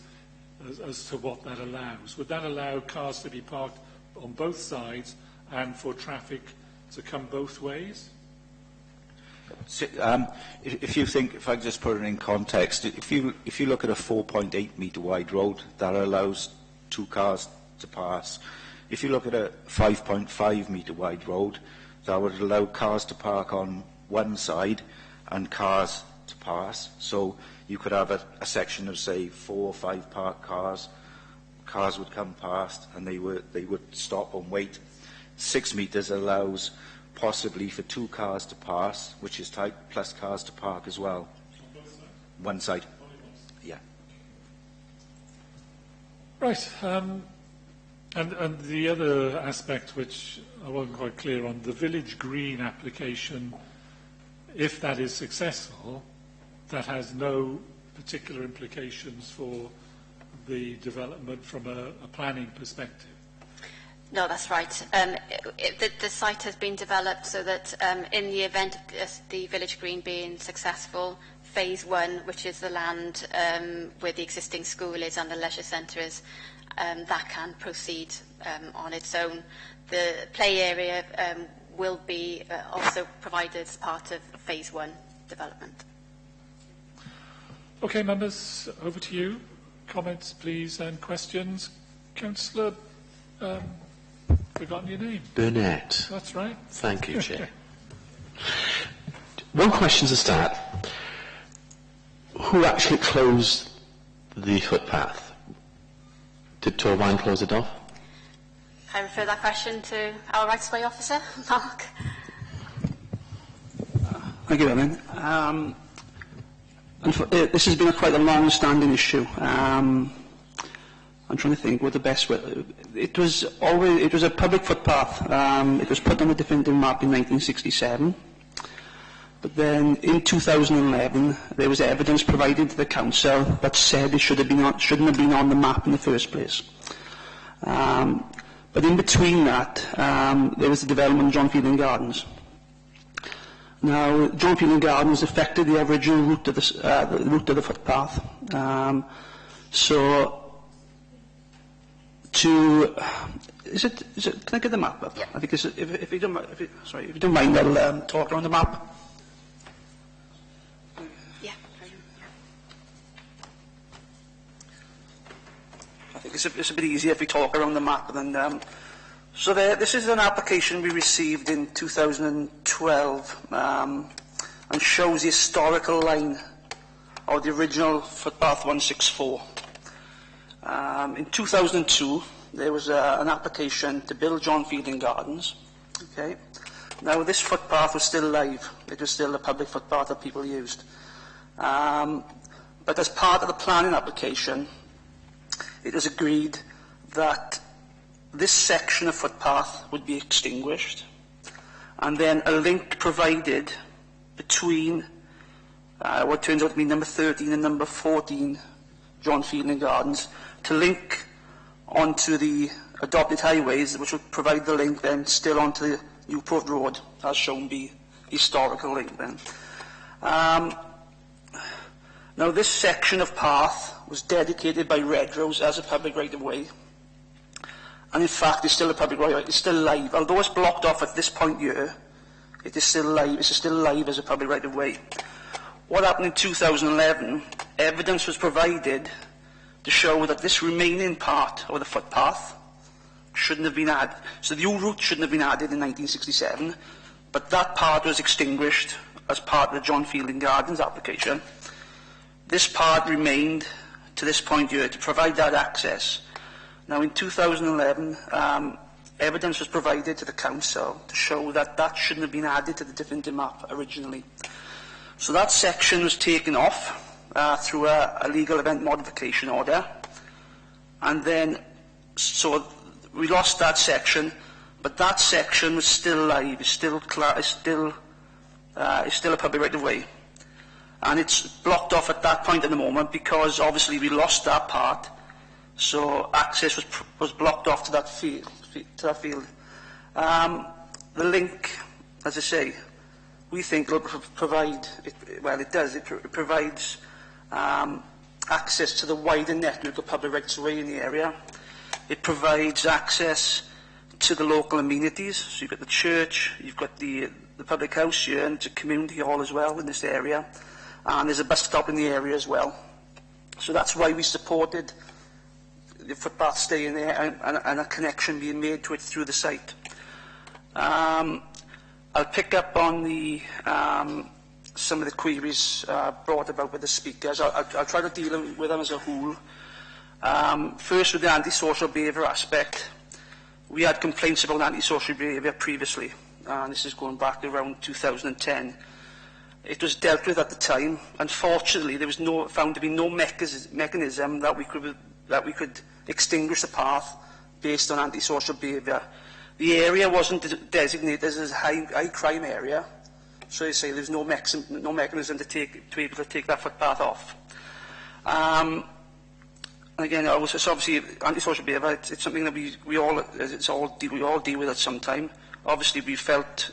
as to what that allows. Would that allow cars to be parked on both sides and for traffic to come both ways? If you think, if I just put it in context, if you look at a 4.8 metre wide road, that allows 2 cars to pass. If you look at a 5.5 metre wide road, that would allow cars to park on one side and cars to pass. So you could have a section of, say, 4 or 5 parked cars. Cars would come past and they would stop and wait. 6 metres allows possibly for 2 cars to pass, which is tight, plus cars to park as well. One side. Yeah. Right. And the other aspect which I wasn't quite clear on, the Village Green application, if that is successful, that has no particular implications for the development from a planning perspective. No, that's right. The site has been developed so that in the event of the Village Green being successful, phase 1, which is the land where the existing school is and the leisure centre is, that can proceed on its own. The play area will be also provided as part of phase 1 development. Okay, members, over to you. Comments, please, and questions. Councillor, forgotten your name. Burnett. That's right. Thank you, Chair. One question to start. Who actually closed the footpath? Did Torvine close it off? I refer that question to our Rights of Way officer, Mark. Thank you, Evan. This has been quite a long-standing issue. I'm trying to think what the best way. It was a public footpath. It was put on the definitive map in 1967. But then in 2011, there was evidence provided to the council that said it shouldn't have been on the map in the first place. But in between that, there was the development of John Fielding Gardens. Now, John Fielding Gardens affected the original route of the footpath. Can I get the map up? Yeah. I think if you don't mind, I'll talk around the map. Yeah. I think it's a bit easier if we talk around the map than. This is an application we received in 2012 and shows the historical line of the original footpath 164. In 2002, there was an application to build John Fielding Gardens. Okay. Now, this footpath was still live. It was still a public footpath that people used. But as part of the planning application, it was agreed that this section of footpath would be extinguished, and then a link provided between what turns out to be number 13 and number 14 John Fielding Gardens to link onto the adopted highways, which would provide the link then still onto the Newport Road, as shown the historical link then. Now, this section of path was dedicated by Redrose as a public right-of-way. And in fact, it's still a public right-of-way. It's still live. Although it's blocked off at this point here, it is still live. It's still live as a public right-of-way. What happened in 2011, evidence was provided to show that this remaining part of the footpath shouldn't have been added. So the new route shouldn't have been added in 1967, but that part was extinguished as part of the John Fielding Gardens application. This part remained to this point here to provide that access. Now, in 2011, evidence was provided to the council to show that that shouldn't have been added to the definitive map originally. So that section was taken off through a legal event modification order, and then so we lost that section, but that section was still live. It's still a public right-of-way, and it's blocked off at that point in the moment because obviously we lost that part. So access was blocked off to that field. The link, as I say, we think will provide. It provides access to the wider network of public rights of way in the area. It provides access to the local amenities. So you've got the church, you've got the public house here, and it's a community hall as well in this area. And there's a bus stop in the area as well. So that's why we supported the footpath staying there and a connection being made to it through the site. I'll pick up on some of the queries brought about with the speakers. I'll try to deal with them as a whole. First, with the antisocial behaviour aspect, we had complaints about antisocial behaviour previously, and this is going back around 2010. It was dealt with at the time. Unfortunately, there was found to be no mechanism that we could extinguish the path based on antisocial behaviour. The area wasn't designated as a high crime area, so you say there's no mechanism to be able to take that footpath off. Again, it's obviously antisocial behaviour. It's something that we all deal with at some time. Obviously, we felt.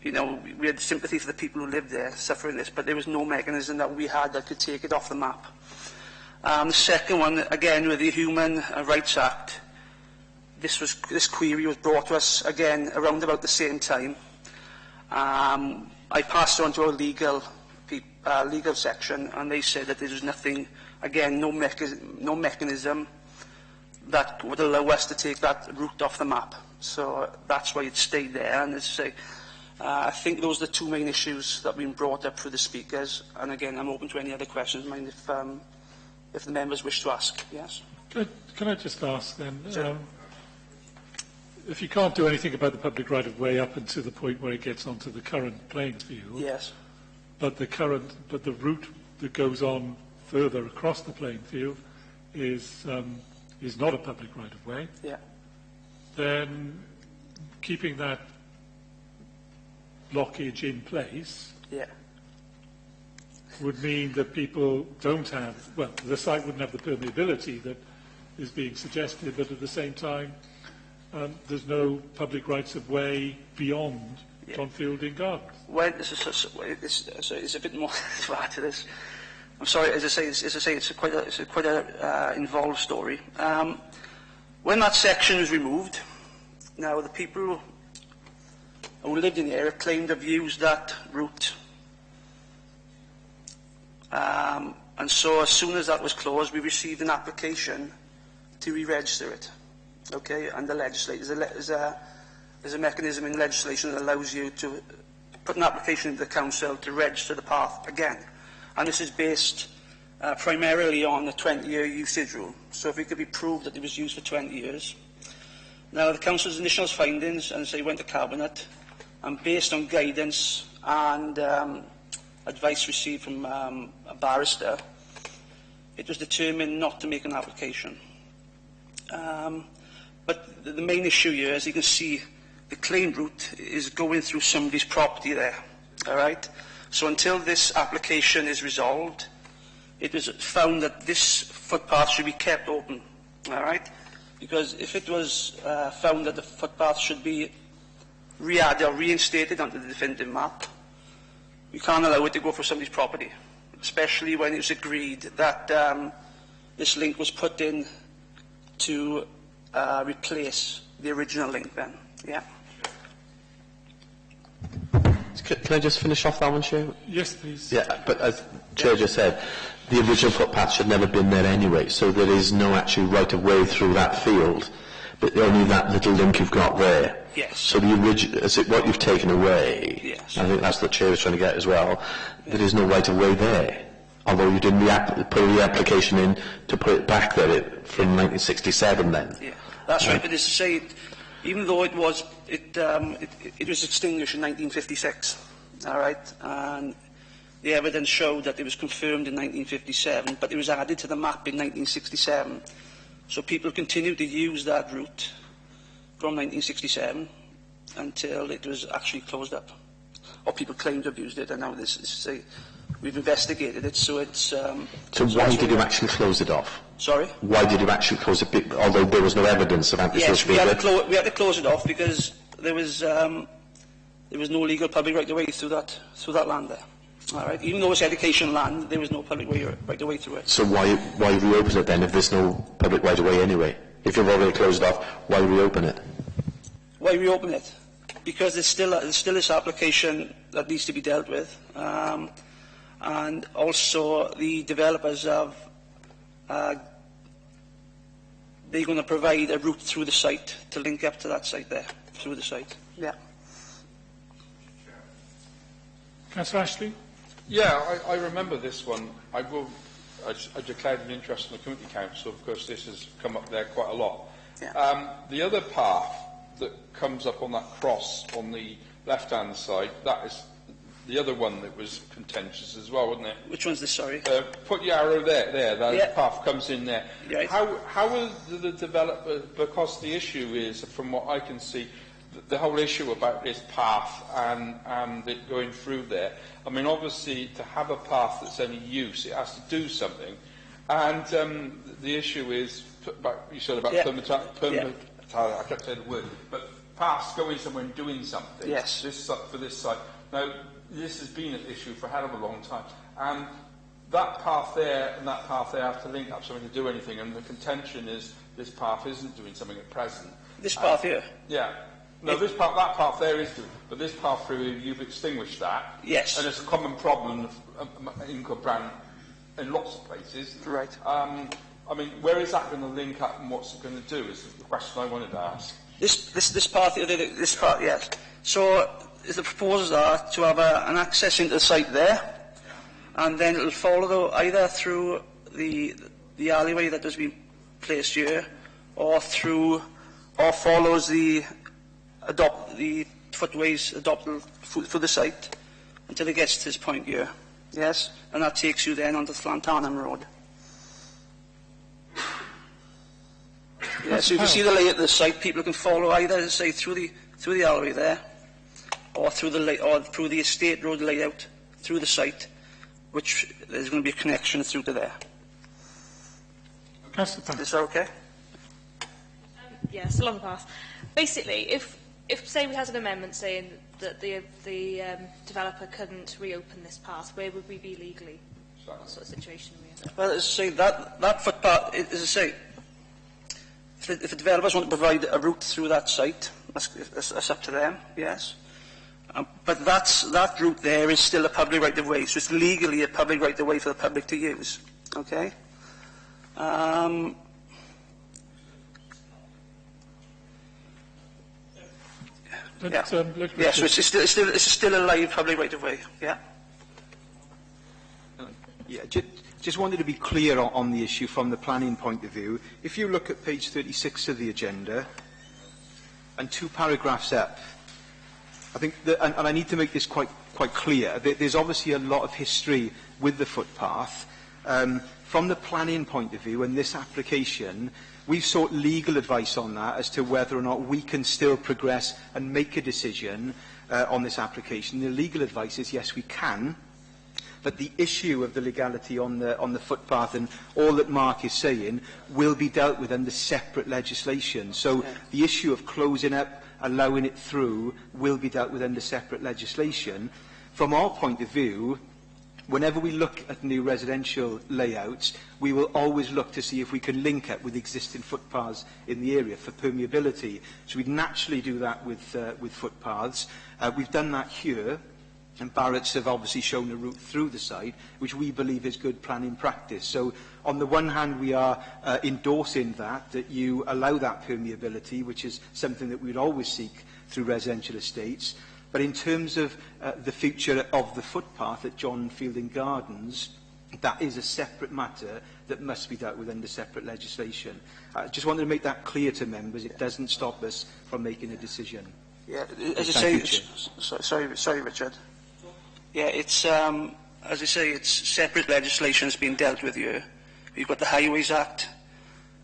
We had sympathy for the people who lived there suffering this, but there was no mechanism that we had that could take it off the map. The second one, again, with the Human Rights Act, this query was brought to us, again, around about the same time. I passed it on to our legal section, and they said that there was nothing, again, no mechanism that would allow us to take that route off the map. So that's why it stayed there. And as I say, I think those are the two main issues that have been brought up through the speakers. And again, I'm open to any other questions, mind if the members wish to ask. Yes. Can I just ask then? Sure. if you can't do anything about the public right-of-way up until the point where it gets onto the current playing field, Yes. but the route that goes on further across the playing field is not a public right-of-way, Yeah. then keeping that blockage in place Yeah. would mean that people don't have, well, the site wouldn't have the permeability that is being suggested, but at the same time, there's no public rights of way beyond John Fielding Gardens. Well, it's a bit more to add to this. I'm sorry, as I say, it's quite a involved story. When that section was removed, now the people who lived in the area claimed to have used that route. And so as soon as that was closed, we received an application to re-register it. Okay, and the legislature, there's a mechanism in legislation that allows you to put an application into the council to register the path again. And this is based primarily on the 20-year usage rule. So if it could be proved that it was used for 20 years. Now, the council's initial findings, and say, went to Cabinet, and based on guidance and advice received from a barrister, it was determined not to make an application. But the main issue here, as you can see, the claimed route is going through somebody's property there. All right? So until this application is resolved, it was found that this footpath should be kept open. All right? Because if it was found that the footpath should be re-added or reinstated onto the definitive map, we can't allow it to go for somebody's property, especially when it was agreed that this link was put in to replace the original link then. Yeah. Can I just finish off that one, Chair? Yes, please. Yeah, but as Chair just said, the original footpath should never have been there anyway, so there is no actual right-of-way through that field, but only that little link you've got there. Yes. So the original, what you've taken away, yes. I think that's what Chair was trying to get as well, there is no right-of-way there. Although you didn't put the application in to put it back there from 1967 then. Yeah, that's right. But as I say, even though it was extinguished in 1956, all right, and the evidence showed that it was confirmed in 1957, but it was added to the map in 1967. So people continued to use that route from 1967 until it was actually closed up, or people claimed to have used it, and now we've investigated it, so it's... so why did you actually close it off? Sorry? Why did you actually close it, although there was no evidence of antisocial behaviour? We had to close it off because there was no legal public right-of-way through that land there. All right? Even though it's education land, there was no public right-of-way through it. So why reopen it then if there's no public right-of-way anyway? If you've already closed it off, why reopen it? Why reopen it? Because there's still this application that needs to be dealt with. And also the developers have, they're going to provide a route through the site to link up to that site there, through the site. Yeah. Councillor Ashley? Yeah, I remember this one. I declared an interest in the Community Council. Of course, this has come up there quite a lot. Yeah. The other path that comes up on that cross on the left-hand side, that is the other one that was contentious as well, wasn't it? Which one's this, sorry? Put your arrow there, that path comes in there. Right. How will the developer, because the issue is, from what I can see, the whole issue about this path and it going through there, I mean, obviously, to have a path that's any use, it has to do something. And the issue is, you said about permit, I can't say the word, but paths going somewhere and doing something. Yes. For this site. Now, this has been an issue for a hell of a long time. And that path there and that path there have to link up something to do anything. And the contention is this path isn't doing something at present. This path here? Yeah. No, that path there is doing, but this path through, you've extinguished that. Yes. And it's a common problem in Cwmbran in lots of places. Right. I mean, where is that going to link up and what's it going to do is the question I wanted to ask. This path here, this path, yes. So the proposals are to have an access into the site there, and then it'll follow either through the alleyway that has been placed here, or follows the adopt the footways adopted for the site until it gets to this point here. Yes, and that takes you then onto Llantarnam Road. Yeah, so you can see the layout of the site. People can follow either, as I say, through the alleyway there, or through the estate road layout through the site, which there's going to be a connection through to there. Is that okay? Yes, along the path. Basically, if say we had an amendment saying that the developer couldn't reopen this path, where would we be legally? What sort of situation are we in? Well, as I say, that footpath, as I say, if the developers want to provide a route through that site, that's up to them, yes. But that route there is still a public right-of-way, so it's legally a public right-of-way for the public to use, okay? Yeah, so it's still a live public right-of-way, yeah. Yeah, just wanted to be clear on the issue from the planning point of view. If you look at page 36 of the agenda, and 2 paragraphs up, I think that, and I need to make this quite clear, there's obviously a lot of history with the footpath. From the planning point of view, in this application, we've sought legal advice on that as to whether or not we can still progress and make a decision on this application. The legal advice is yes, we can. But the issue of the legality on the footpath and all that Mark is saying will be dealt with under separate legislation. So the issue of closing up, allowing it through, will be dealt with under separate legislation. From our point of view, whenever we look at new residential layouts, we will always look to see if we can link up with existing footpaths in the area for permeability. So we'd naturally do that with footpaths. We've done that here. And Barrett's have obviously shown a route through the site, which we believe is good planning practice. So on the one hand, we are endorsing that you allow that permeability, which is something that we'd always seek through residential estates. But in terms of the future of the footpath at John Fielding Gardens, that is a separate matter that must be dealt with under separate legislation. I just wanted to make that clear to members. It doesn't stop us from making a decision. Yeah, as I say, sorry, Richard. Yeah, it's, as I say, it's separate legislation that's being dealt with here. You've got the Highways Act,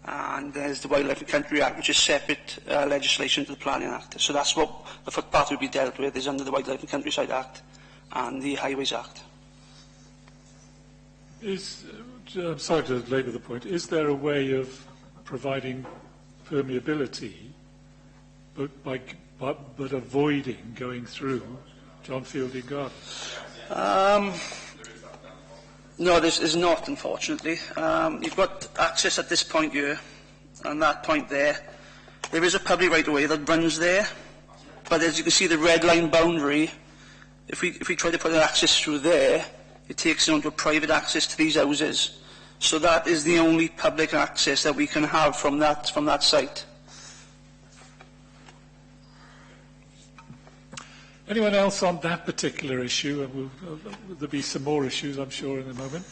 and there's the Wildlife and Country Act, which is separate legislation to the Planning Act. So that's what the footpath will be dealt with, is under the Wildlife and Countryside Act and the Highways Act. I'm sorry to labour the point. Is there a way of providing permeability, but avoiding going through John Fielding Gardens? No, this is not, unfortunately. You've got access at this point here, and that point there. There is a public right-of-way that runs there, but as you can see, the red line boundary, if we try to put an access through there, it takes it onto a private access to these houses. So that is the only public access that we can have from that site. Anyone else on that particular issue? There'll be some more issues, I'm sure, in a moment.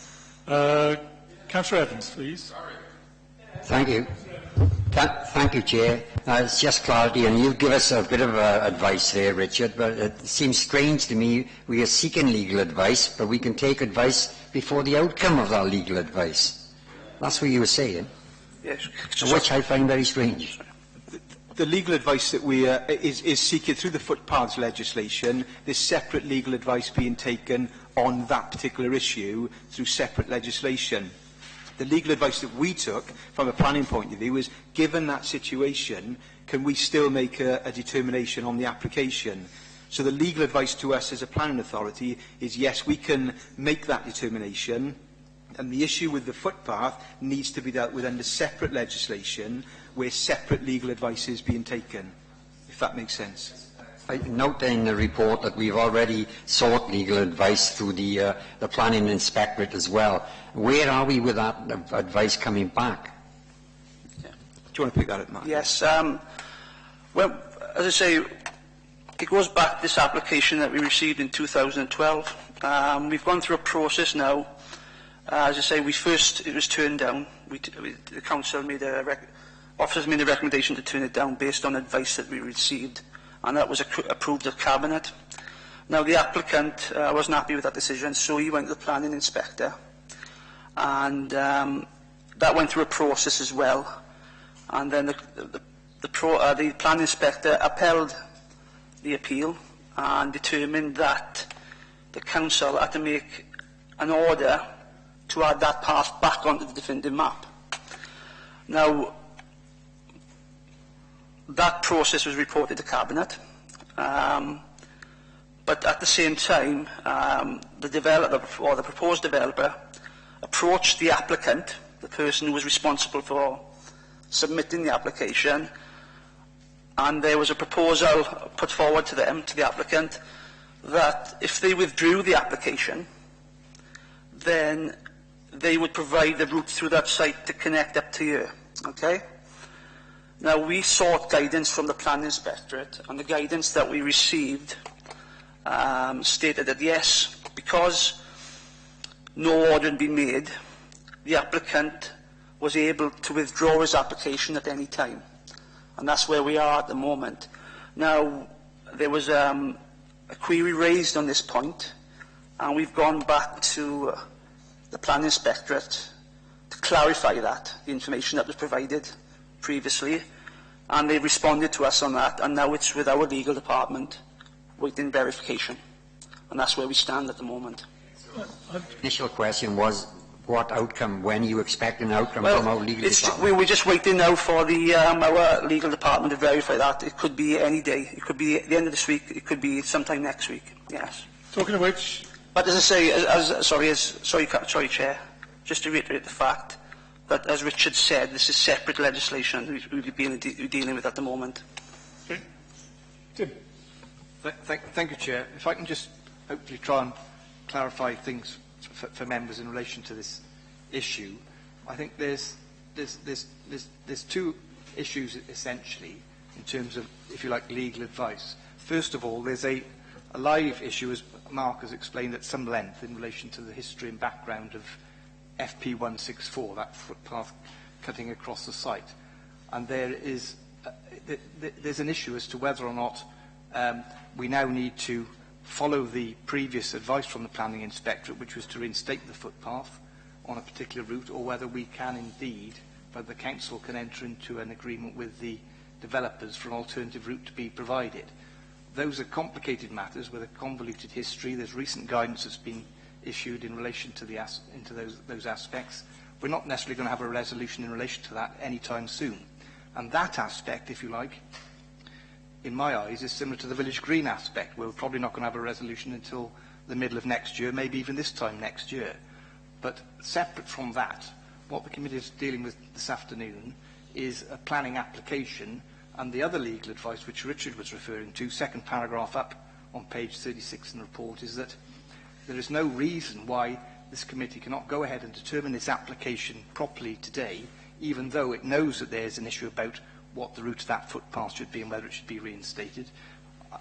Councillor Evans, please. Thank you. Thank you, Chair. It's just clarity, and you give us a bit of advice there, Richard, but it seems strange to me. We are seeking legal advice, but we can take advice before the outcome of that legal advice. That's what you were saying, yes. Which I find very strange. The legal advice that we is seeking through the footpaths legislation. There's separate legal advice being taken on that particular issue through separate legislation. The legal advice that we took from a planning point of view is, given that situation, can we still make a determination on the application? So the legal advice to us as a planning authority is yes, we can make that determination, and the issue with the footpath needs to be dealt with under separate legislation where separate legal advice is being taken, if that makes sense. I note in the report that we've already sought legal advice through the Planning Inspectorate as well. Where are we with that advice coming back? Yeah. Do you want to pick that up, Mark? Yes. Well, as I say, it goes back to this application that we received in 2012. We've gone through a process now. As I say, it was turned down. The council made officers made a recommendation to turn it down based on advice that we received and that was approved at Cabinet. Now, the applicant wasn't happy with that decision, so he went to the planning inspector, and that went through a process as well. And then the planning inspector upheld the appeal and determined that the council had to make an order to add that path back onto the definitive map. Now, that process was reported to Cabinet, but at the same time, the developer, or the proposed developer, approached the applicant, the person who was responsible for submitting the application, and there was a proposal put forward to them, to the applicant, that if they withdrew the application, then they would provide the route through that site to connect up to here. Okay? Now, we sought guidance from the Planning Inspectorate, and the guidance that we received stated that yes, because no order had been made, the applicant was able to withdraw his application at any time. And that's where we are at the moment. Now, there was a query raised on this point, and we've gone back to the Planning Inspectorate to clarify that, the information that was provided previously, and they responded to us on that, and now it's with our legal department waiting verification. And that's where we stand at the moment. Initial question was, what outcome, when you expect an outcome from our legal department? We're just waiting now for the our legal department to verify that. It could be any day. It could be at the end of this week. It could be sometime next week. Yes. Talking of which, but as I say, sorry, Chair, just to reiterate the fact that, as Richard said, this is separate legislation we're dealing with at the moment. Okay. Tim. Thank you, Chair. If I can just hopefully try and clarify things for members in relation to this issue. I think there's two issues essentially in terms of, if you like, legal advice. First of all, there's a live issue, as Mark has explained at some length, in relation to the history and background of FP 164, that footpath cutting across the site. And there's an issue as to whether or not we now need to follow the previous advice from the Planning Inspectorate, which was to reinstate the footpath on a particular route, or whether we can indeed, whether the Council can enter into an agreement with the developers for an alternative route to be provided. Those are complicated matters with a convoluted history. There's recent guidance that's been issued in relation to those aspects. We're not necessarily going to have a resolution in relation to that anytime soon. And that aspect, if you like, in my eyes, is similar to the Village Green aspect, where we're probably not going to have a resolution until the middle of next year, maybe even this time next year. But separate from that, what the committee is dealing with this afternoon is a planning application, and the other legal advice, which Richard was referring to, second paragraph up on page 36 in the report, is that there is no reason why this committee cannot go ahead and determine this application properly today, even though it knows that there is an issue about what the route of that footpath should be and whether it should be reinstated,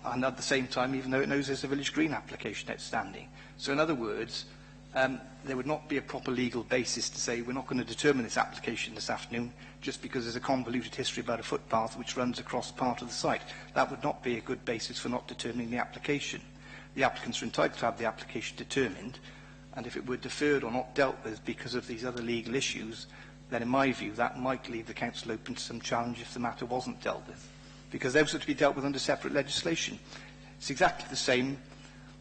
and at the same time, even though it knows there's a Village Green application outstanding. So in other words, there would not be a proper legal basis to say we're not going to determine this application this afternoon just because there's a convoluted history about a footpath which runs across part of the site. That would not be a good basis for not determining the application. The applicants are entitled to have the application determined, and if it were deferred or not dealt with because of these other legal issues, then in my view that might leave the Council open to some challenge if the matter wasn't dealt with, because those are to be dealt with under separate legislation. It's exactly the same,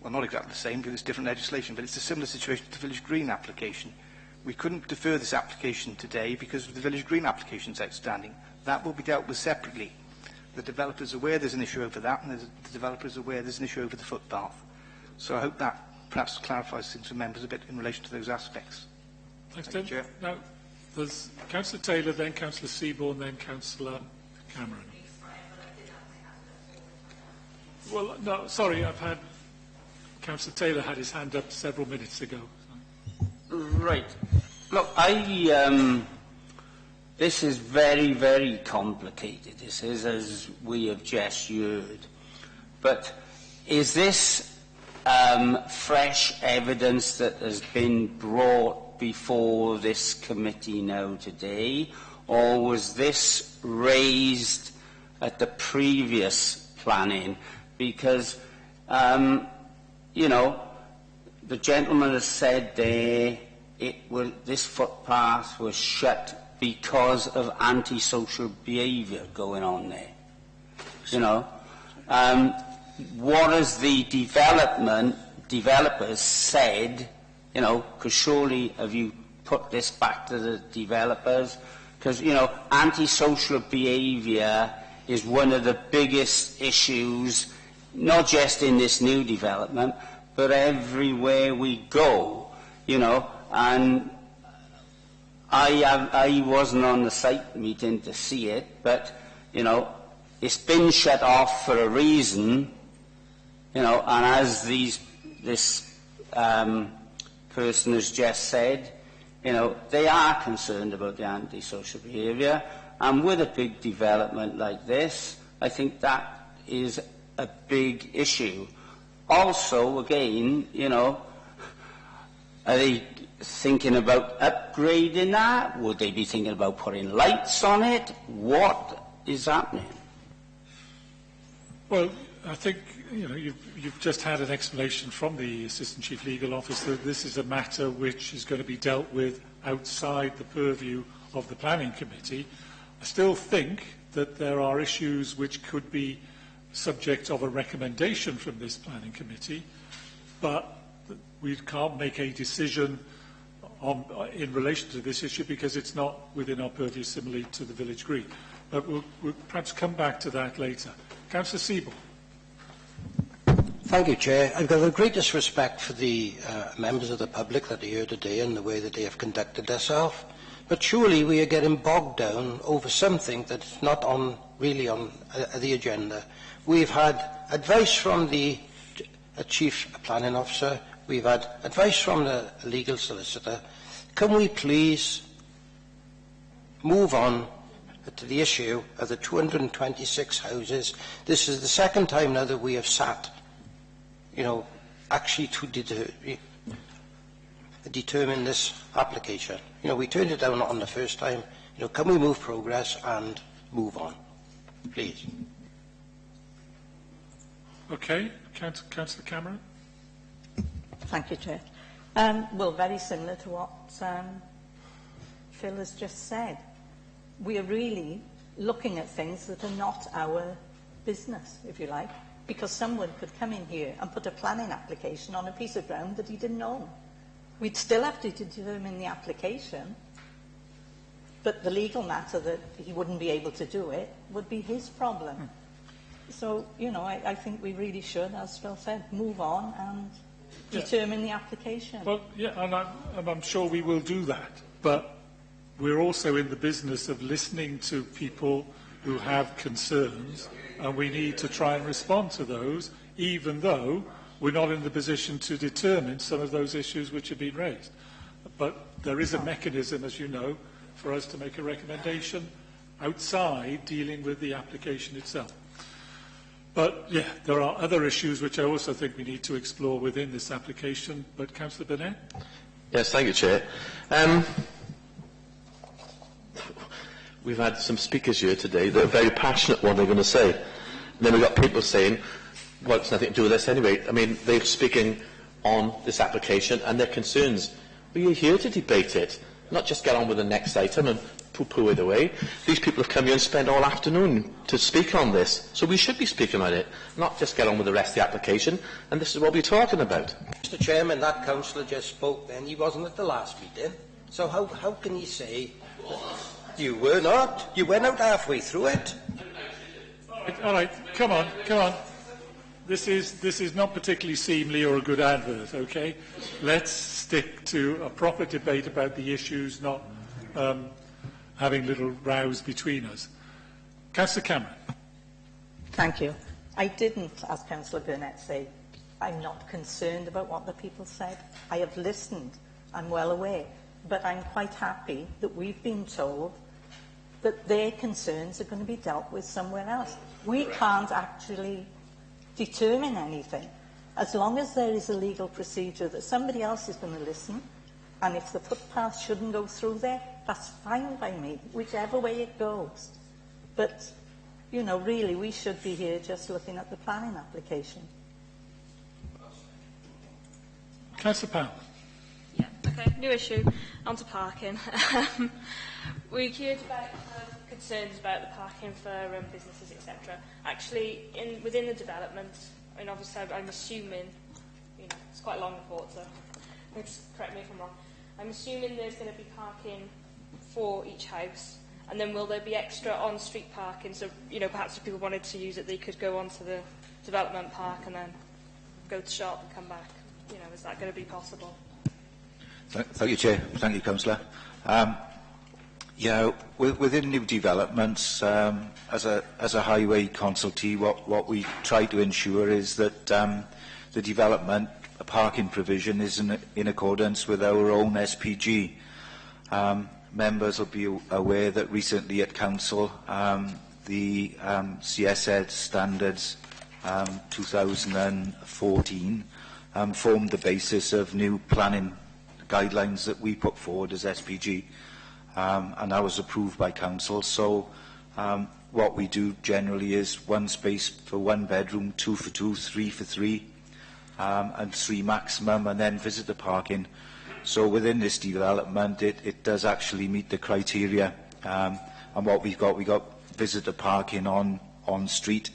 well, not exactly the same because it's different legislation, but it's a similar situation to the Village Green application. We couldn't defer this application today because the Village Green application is outstanding. That will be dealt with separately. The developer is aware there's an issue over that, and the developer is aware there's an issue over the footpath. So I hope that perhaps clarifies things for members a bit in relation to those aspects. Thanks, Tim. Now, there's Councillor Taylor, then Councillor Seaborn, then Councillor Cameron. Well, no, sorry, I've had Councillor Taylor had his hand up several minutes ago. Right. Look, this is very, very complicated. This is, as we have just heard. But is this fresh evidence that has been brought before this committee now today, or was this raised at the previous planning, because, you know, the gentleman has said there this footpath was shut because of antisocial behaviour going on there. You know, what has the developers said? You know, because surely have you put this back to the developers? Because, you know, antisocial behaviour is one of the biggest issues, not just in this new development, but everywhere we go, you know. And I wasn't on the site meeting to see it, but, you know, it's been shut off for a reason, you know, and as this person has just said, you know, they are concerned about the antisocial behaviour, and with a big development like this, I think that is a big issue. Also, again, you know, are they thinking about upgrading that? Would they be thinking about putting lights on it? What is happening? Well, I think, you know, you've just had an explanation from the Assistant Chief Legal Officer that this is a matter which is going to be dealt with outside the purview of the Planning Committee. I still think that there are issues which could be subject of a recommendation from this Planning Committee, but we can't make a decision in relation to this issue because it's not within our purview, similarly to the Village Green. But we'll perhaps come back to that later. Councillor Seaborn. Thank you, Chair. I've got the greatest respect for the members of the public that are here today and the way that they have conducted themselves. But surely we are getting bogged down over something that's not really on the agenda. We've had advice from the Chief Planning Officer. We've had advice from the legal solicitor. Can we please move on to the issue of the 226 houses? This is the second time now that we have sat, you know, actually to determine this application. You know, we turned it down on the first time. You know, can we move progress and move on, please? Okay, Councillor Cameron. Thank you, Chair. Well, very similar to what Phil has just said. We are really looking at things that are not our business, if you like, because someone could come in here and put a planning application on a piece of ground that he didn't own. We'd still have to determine the application, but the legal matter that he wouldn't be able to do it would be his problem. So, you know, I think we really should, as Phil said, move on and determine the application. Well, yeah, and I'm sure we will do that, but we're also in the business of listening to people who have concerns, and we need to try and respond to those, even though we're not in the position to determine some of those issues which have been raised. But there is a mechanism, as you know, for us to make a recommendation outside dealing with the application itself. But, yeah, there are other issues which I also think we need to explore within this application. But, Councillor Burnett? Yes, thank you, Chair. We've had some speakers here today that are very passionate what they're going to say. And then we've got people saying, well, it's nothing to do with this anyway. I mean, they're speaking on this application and their concerns. We're here to debate it, not just get on with the next item and poo-poo it away. These people have come here and spent all afternoon to speak on this, so we should be speaking on it, not just get on with the rest of the application, and this is what we're talking about. Mr. Chairman, that councillor just spoke then. He wasn't at the last meeting. So how can he say... You were not. You went out halfway through it. All right, come on. This is not particularly seemly or a good advert, okay? Let's stick to a proper debate about the issues, not having little rows between us. Councillor Cameron. Thank you. I didn't, as Councillor Burnett, say I'm not concerned about what the people said. I have listened. I'm well aware. But I'm quite happy that we've been told that their concerns are going to be dealt with somewhere else. We can't actually determine anything. As long as there is a legal procedure that somebody else is going to listen, and if the footpath shouldn't go through there, that's fine by me, whichever way it goes. But you know, really we should be here just looking at the planning application. Councillor Powell. Okay, new issue. On to parking. We heard about concerns about the parking for businesses, etc. Actually, within the development, I mean, obviously, I'm assuming, you know, it's quite a long report, so correct me if I'm wrong. I'm assuming there's going to be parking for each house, and then will there be extra on-street parking? So, you know, perhaps if people wanted to use it, they could go onto the development park and then go to shop and come back. You know, is that going to be possible? Thank you, Chair. Thank you, Councillor. Yeah, within new developments, as a highway consultee, what we try to ensure is that the development parking provision is in accordance with our own SPG. Members will be aware that recently at Council, the CSZ standards 2014 formed the basis of new planning guidelines that we put forward as SPG, and that was approved by Council. So what we do generally is one space for one bedroom, 2 for 2, 3 for 3, and 3 maximum, and then visitor parking. So within this development, it does actually meet the criteria. And what we got visitor parking on street,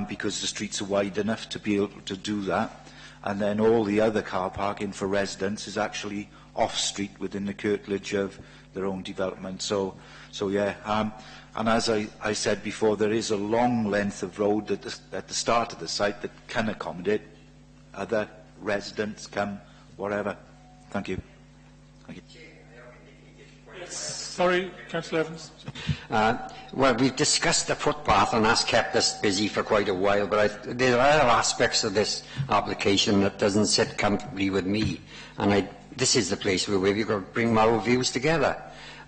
because the streets are wide enough to be able to do that. And then all the other car parking for residents is actually off-street within the curtilage of their own development. So yeah. And as I said before, there is a long length of road at the start of the site that can accommodate other residents, whatever. Thank you. Thank you. Sorry, Councillor Evans. Well, we've discussed the footpath, and that's kept us busy for quite a while, but there are other aspects of this application that doesn't sit comfortably with me. And this is the place where we've got to bring our views together.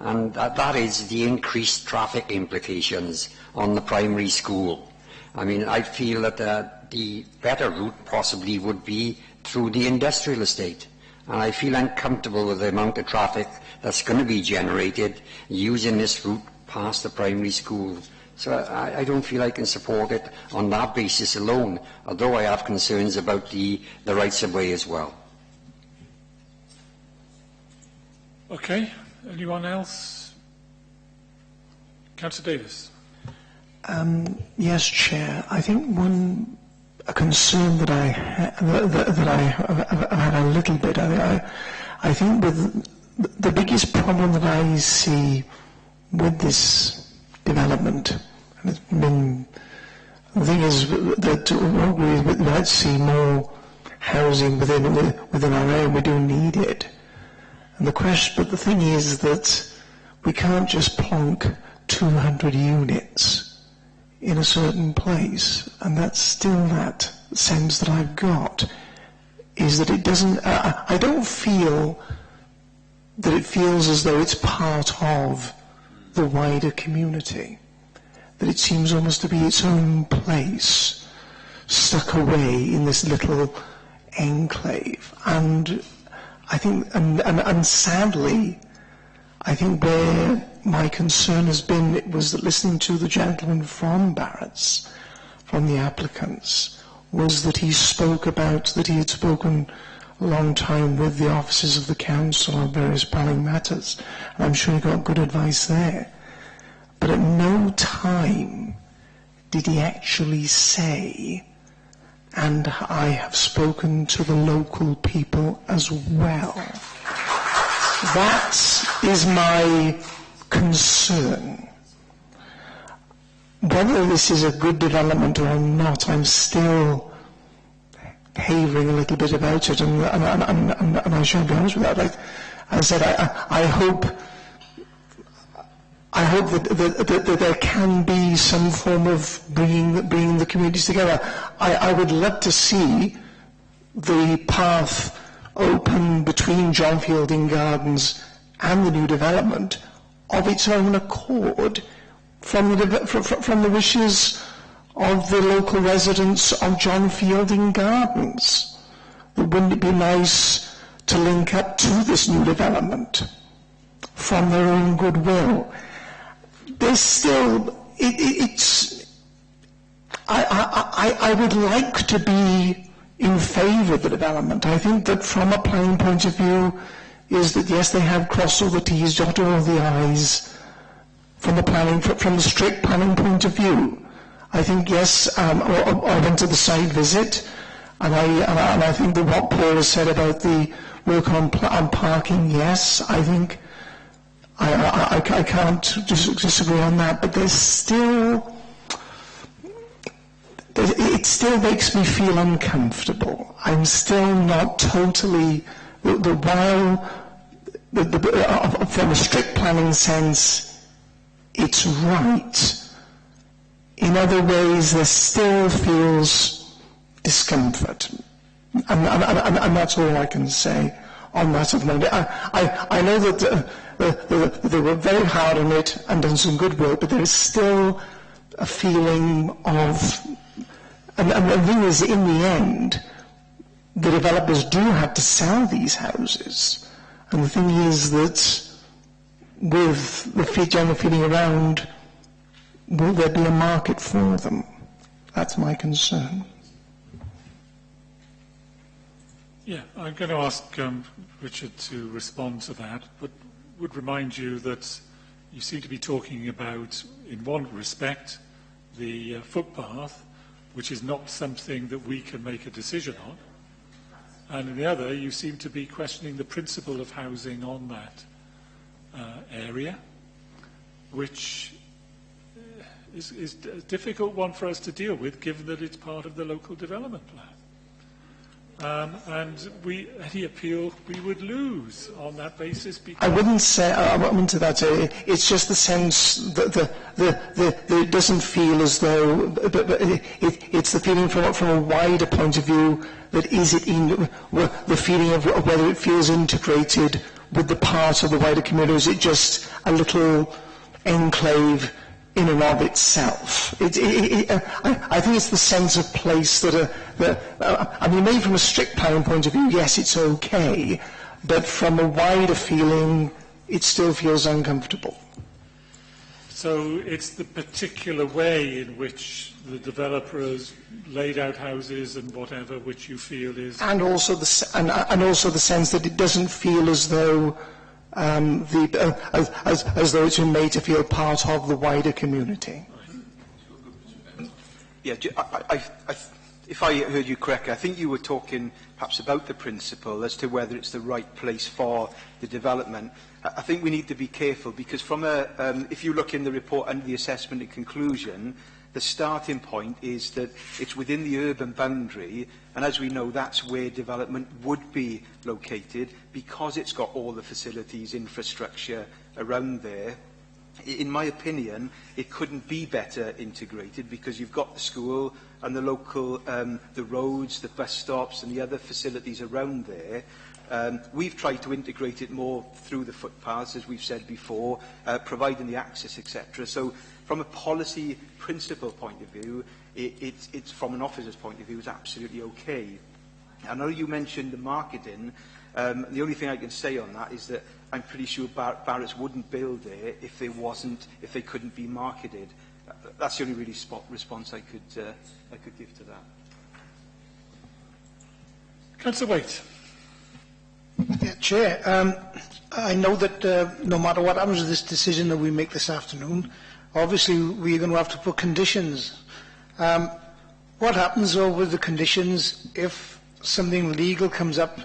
And that is the increased traffic implications on the primary school. I mean, I feel that the better route possibly would be through the industrial estate. And I feel uncomfortable with the amount of traffic that's going to be generated using this route past the primary school. So I don't feel I can support it on that basis alone, although I have concerns about the rights of way as well. Okay. Anyone else? Councillor Davis. Yes, Chair. I think a concern that I have had a little bit. I think with the biggest problem that I see with this development, and it's been, the thing is that we'd like to see more housing within our area. We do need it. And but the thing is that we can't just plonk 200 units in a certain place, and that's still that sense that I've got, is that it doesn't, I don't feel that it feels as though it's part of the wider community, that it seems almost to be its own place, stuck away in this little enclave. And I think, and sadly, I think where my concern has been, it was that listening to the gentleman from Barrett's, from the applicants, was that he spoke about that he had spoken a long time with the officers of the council on various planning matters, and I'm sure he got good advice there. But at no time did he actually say, and I have spoken to the local people as well. That is my concern. Whether this is a good development or not, I'm still havering a little bit about it, and I shall be honest with that. Like I said, I hope that there can be some form of bringing the communities together. I would love to see the path open between John Fielding Gardens and the new development of its own accord from the wishes of the local residents of John Fielding Gardens. Wouldn't it be nice to link up to this new development from their own goodwill? There's still, I would like to be in favour of the development. I think that from a planning point of view is that, yes, they have crossed all the T's, dotted all the I's from the strict planning point of view. I think, yes, I went to the site visit, and I think that what Paul has said about the work on parking, yes, I think I can't disagree on that, but it still makes me feel uncomfortable. I'm still not totally, while from a strict planning sense, it's right. In other ways, there still feels discomfort. And that's all I can say on that at the moment. I know that they were very hard on it and done some good work, but there is still a feeling of... And the thing is, in the end, the developers do have to sell these houses. And the thing is that with the general feeling around, will there be a market for them? That's my concern. Yeah, I'm going to ask Richard to respond to that, but would remind you that you seem to be talking about, in one respect, the footpath, which is not something that we can make a decision on, and in the other, you seem to be questioning the principle of housing on that area, which is a difficult one for us to deal with, given that it's part of the local development plan. And any appeal we would lose on that basis. I wouldn't say, I wouldn't to that. It's just the sense that it doesn't feel as though, but it's the feeling from a wider point of view that is it in the feeling of whether it feels integrated with the part of the wider community, or is it just a little enclave in and of itself. I think it's the sense of place that I mean, maybe from a strict planning point of view, yes, it's okay, but from a wider feeling, it still feels uncomfortable. So it's the particular way in which the developer has laid out houses and whatever, which you feel is... And also the sense that it doesn't feel as though as though it's been made to feel part of the wider community. Yeah, if I heard you correctly, I think you were talking perhaps about the principle as to whether it's the right place for the development. I think we need to be careful because from if you look in the report under the assessment and conclusion, the starting point is that it's within the urban boundary, and as we know, that's where development would be located because it's got all the facilities, infrastructure around there. In my opinion, it couldn't be better integrated because you've got the school and the local, the roads, the bus stops and the other facilities around there. We've tried to integrate it more through the footpaths, as we've said before, providing the access, etc. So from a policy principle point of view, it's from an officer's point of view, it's absolutely okay. I know you mentioned the marketing. The only thing I can say on that is that I'm pretty sure Barrett's wouldn't build there if they couldn't be marketed. That's the only really response I could give to that. Councillor Waite. Yeah, Chair, I know that no matter what happens to this decision that we make this afternoon, obviously we're going to have to put conditions. What happens though with the conditions if something legal comes up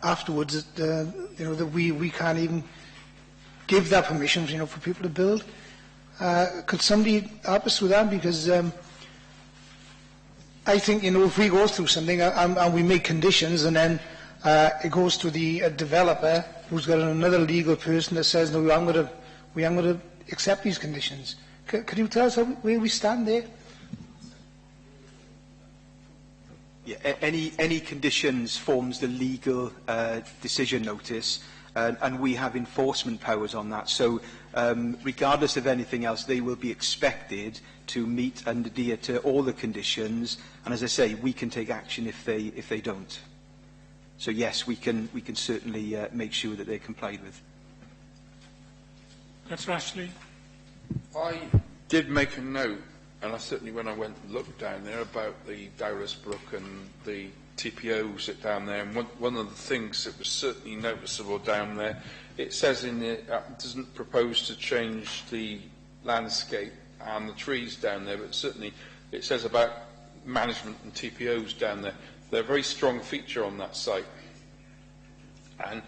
afterwards that that we can't even give that permission for people to build? Could somebody help us with that? Because I think if we go through something and we make conditions and then it goes to the developer who's got another legal person that says no, we aren't going to accept these conditions. Could you tell us where we stand there? Yeah, any conditions forms the legal decision notice, and we have enforcement powers on that. So regardless of anything else, they will be expected to meet and adhere to all the conditions. And as I say, we can take action if they don't. So yes, we can certainly make sure that they're complied with. Councillor Ashley. I did make a note and I certainly, when I went and looked down there about the Dowless Brook and the TPOs that down there, and one of the things that was certainly noticeable down there, it says in it doesn't propose to change the landscape and the trees down there, but certainly it says about management and TPOs down there. They're a very strong feature on that site. And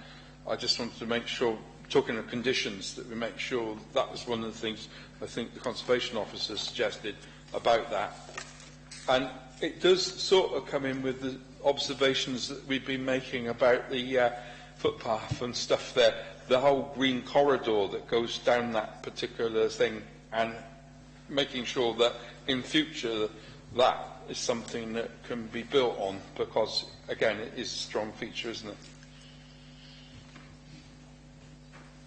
I just wanted to make sure, talking of conditions, that we make sure that was one of the things I think the Conservation Officer suggested about that. And it does sort of come in with the observations that we've been making about the footpath and stuff there, the whole green corridor that goes down that particular thing, and making sure that in future that is something that can be built on, because again it is a strong feature, isn't it?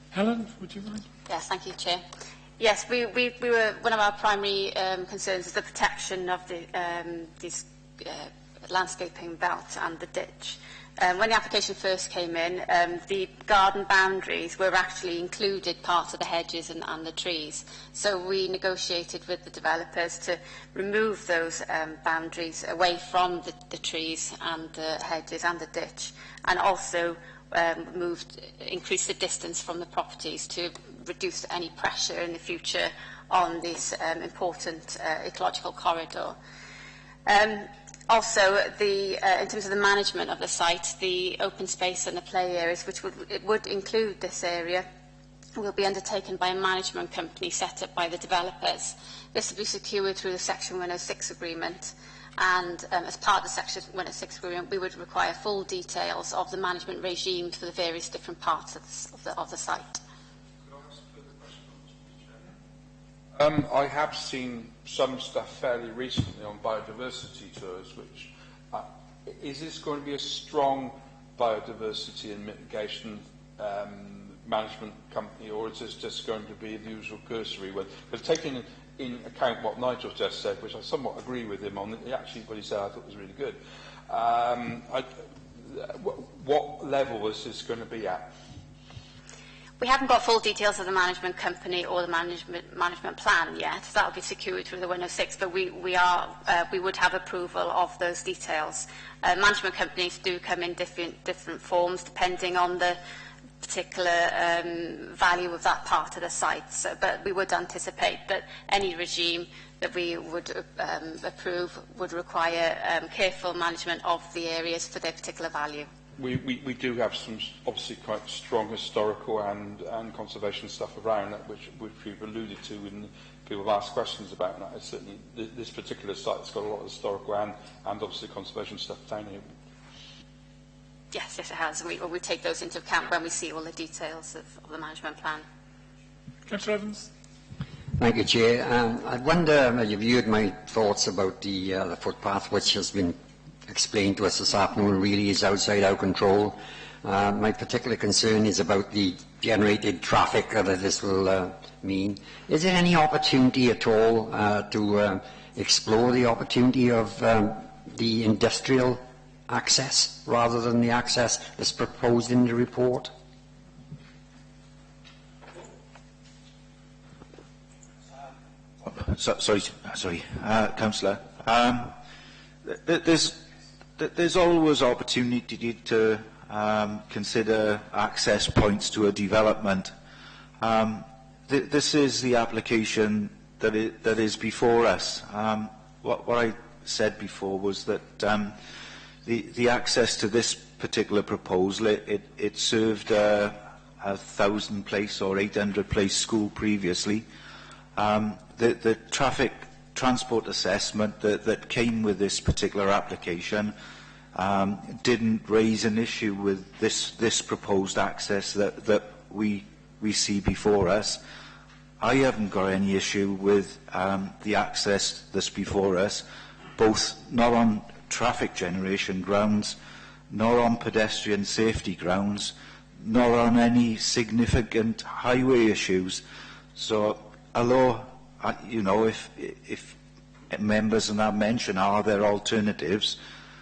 Helen, would you mind? Yes, thank you, Chair. Yes, we were, one of our primary concerns is the protection of the this landscaping belt and the ditch. When the application first came in, the garden boundaries were actually included part of the hedges and the trees. So we negotiated with the developers to remove those boundaries away from the trees and the hedges and the ditch, and also increase the distance from the properties to reduce any pressure in the future on this important ecological corridor. Also, in terms of the management of the site, the open space and the play areas, which would include this area, will be undertaken by a management company set up by the developers. This will be secured through the Section 106 agreement, and as part of the Section 106 agreement, we would require full details of the management regimes for the various different parts of the site. I have seen some stuff fairly recently on biodiversity tours, which is this going to be a strong biodiversity and mitigation management company, or is this just going to be the usual cursory one? Because taking in account what Nigel just said, which I somewhat agree with him on, actually what he said I thought was really good. What level is this going to be at? We haven't got full details of the management company or the management plan yet. That will be secured through the 106, but we would have approval of those details. Management companies do come in different forms depending on the particular value of that part of the site. So, but we would anticipate that any regime that we would approve would require careful management of the areas for their particular value. We do have some obviously quite strong historical and conservation stuff around that, which we've alluded to and people have asked questions about. And it's certainly this particular site has got a lot of historical and obviously conservation stuff down here. Yes, it has. And we take those into account when we see all the details of the management plan. Councillor Evans. Thank you, Chair. I wonder, you've heard my thoughts about the footpath, which has been explained to us this afternoon, really is outside our control. My particular concern is about the generated traffic that this will mean. Is there any opportunity at all to explore the opportunity of the industrial access rather than the access that's proposed in the report? Sorry, Councillor. There's always opportunity to consider access points to a development. This is the application that is before us. What I said before was that the access to this particular proposal, it served a 1,000-place or 800-place school previously. The traffic transport assessment that came with this particular application didn't raise an issue with this proposed access that we see before us. I haven't got any issue with the access that's before us, both not on traffic generation grounds, nor on pedestrian safety grounds, nor on any significant highway issues. So, although if members and that mention are there alternatives,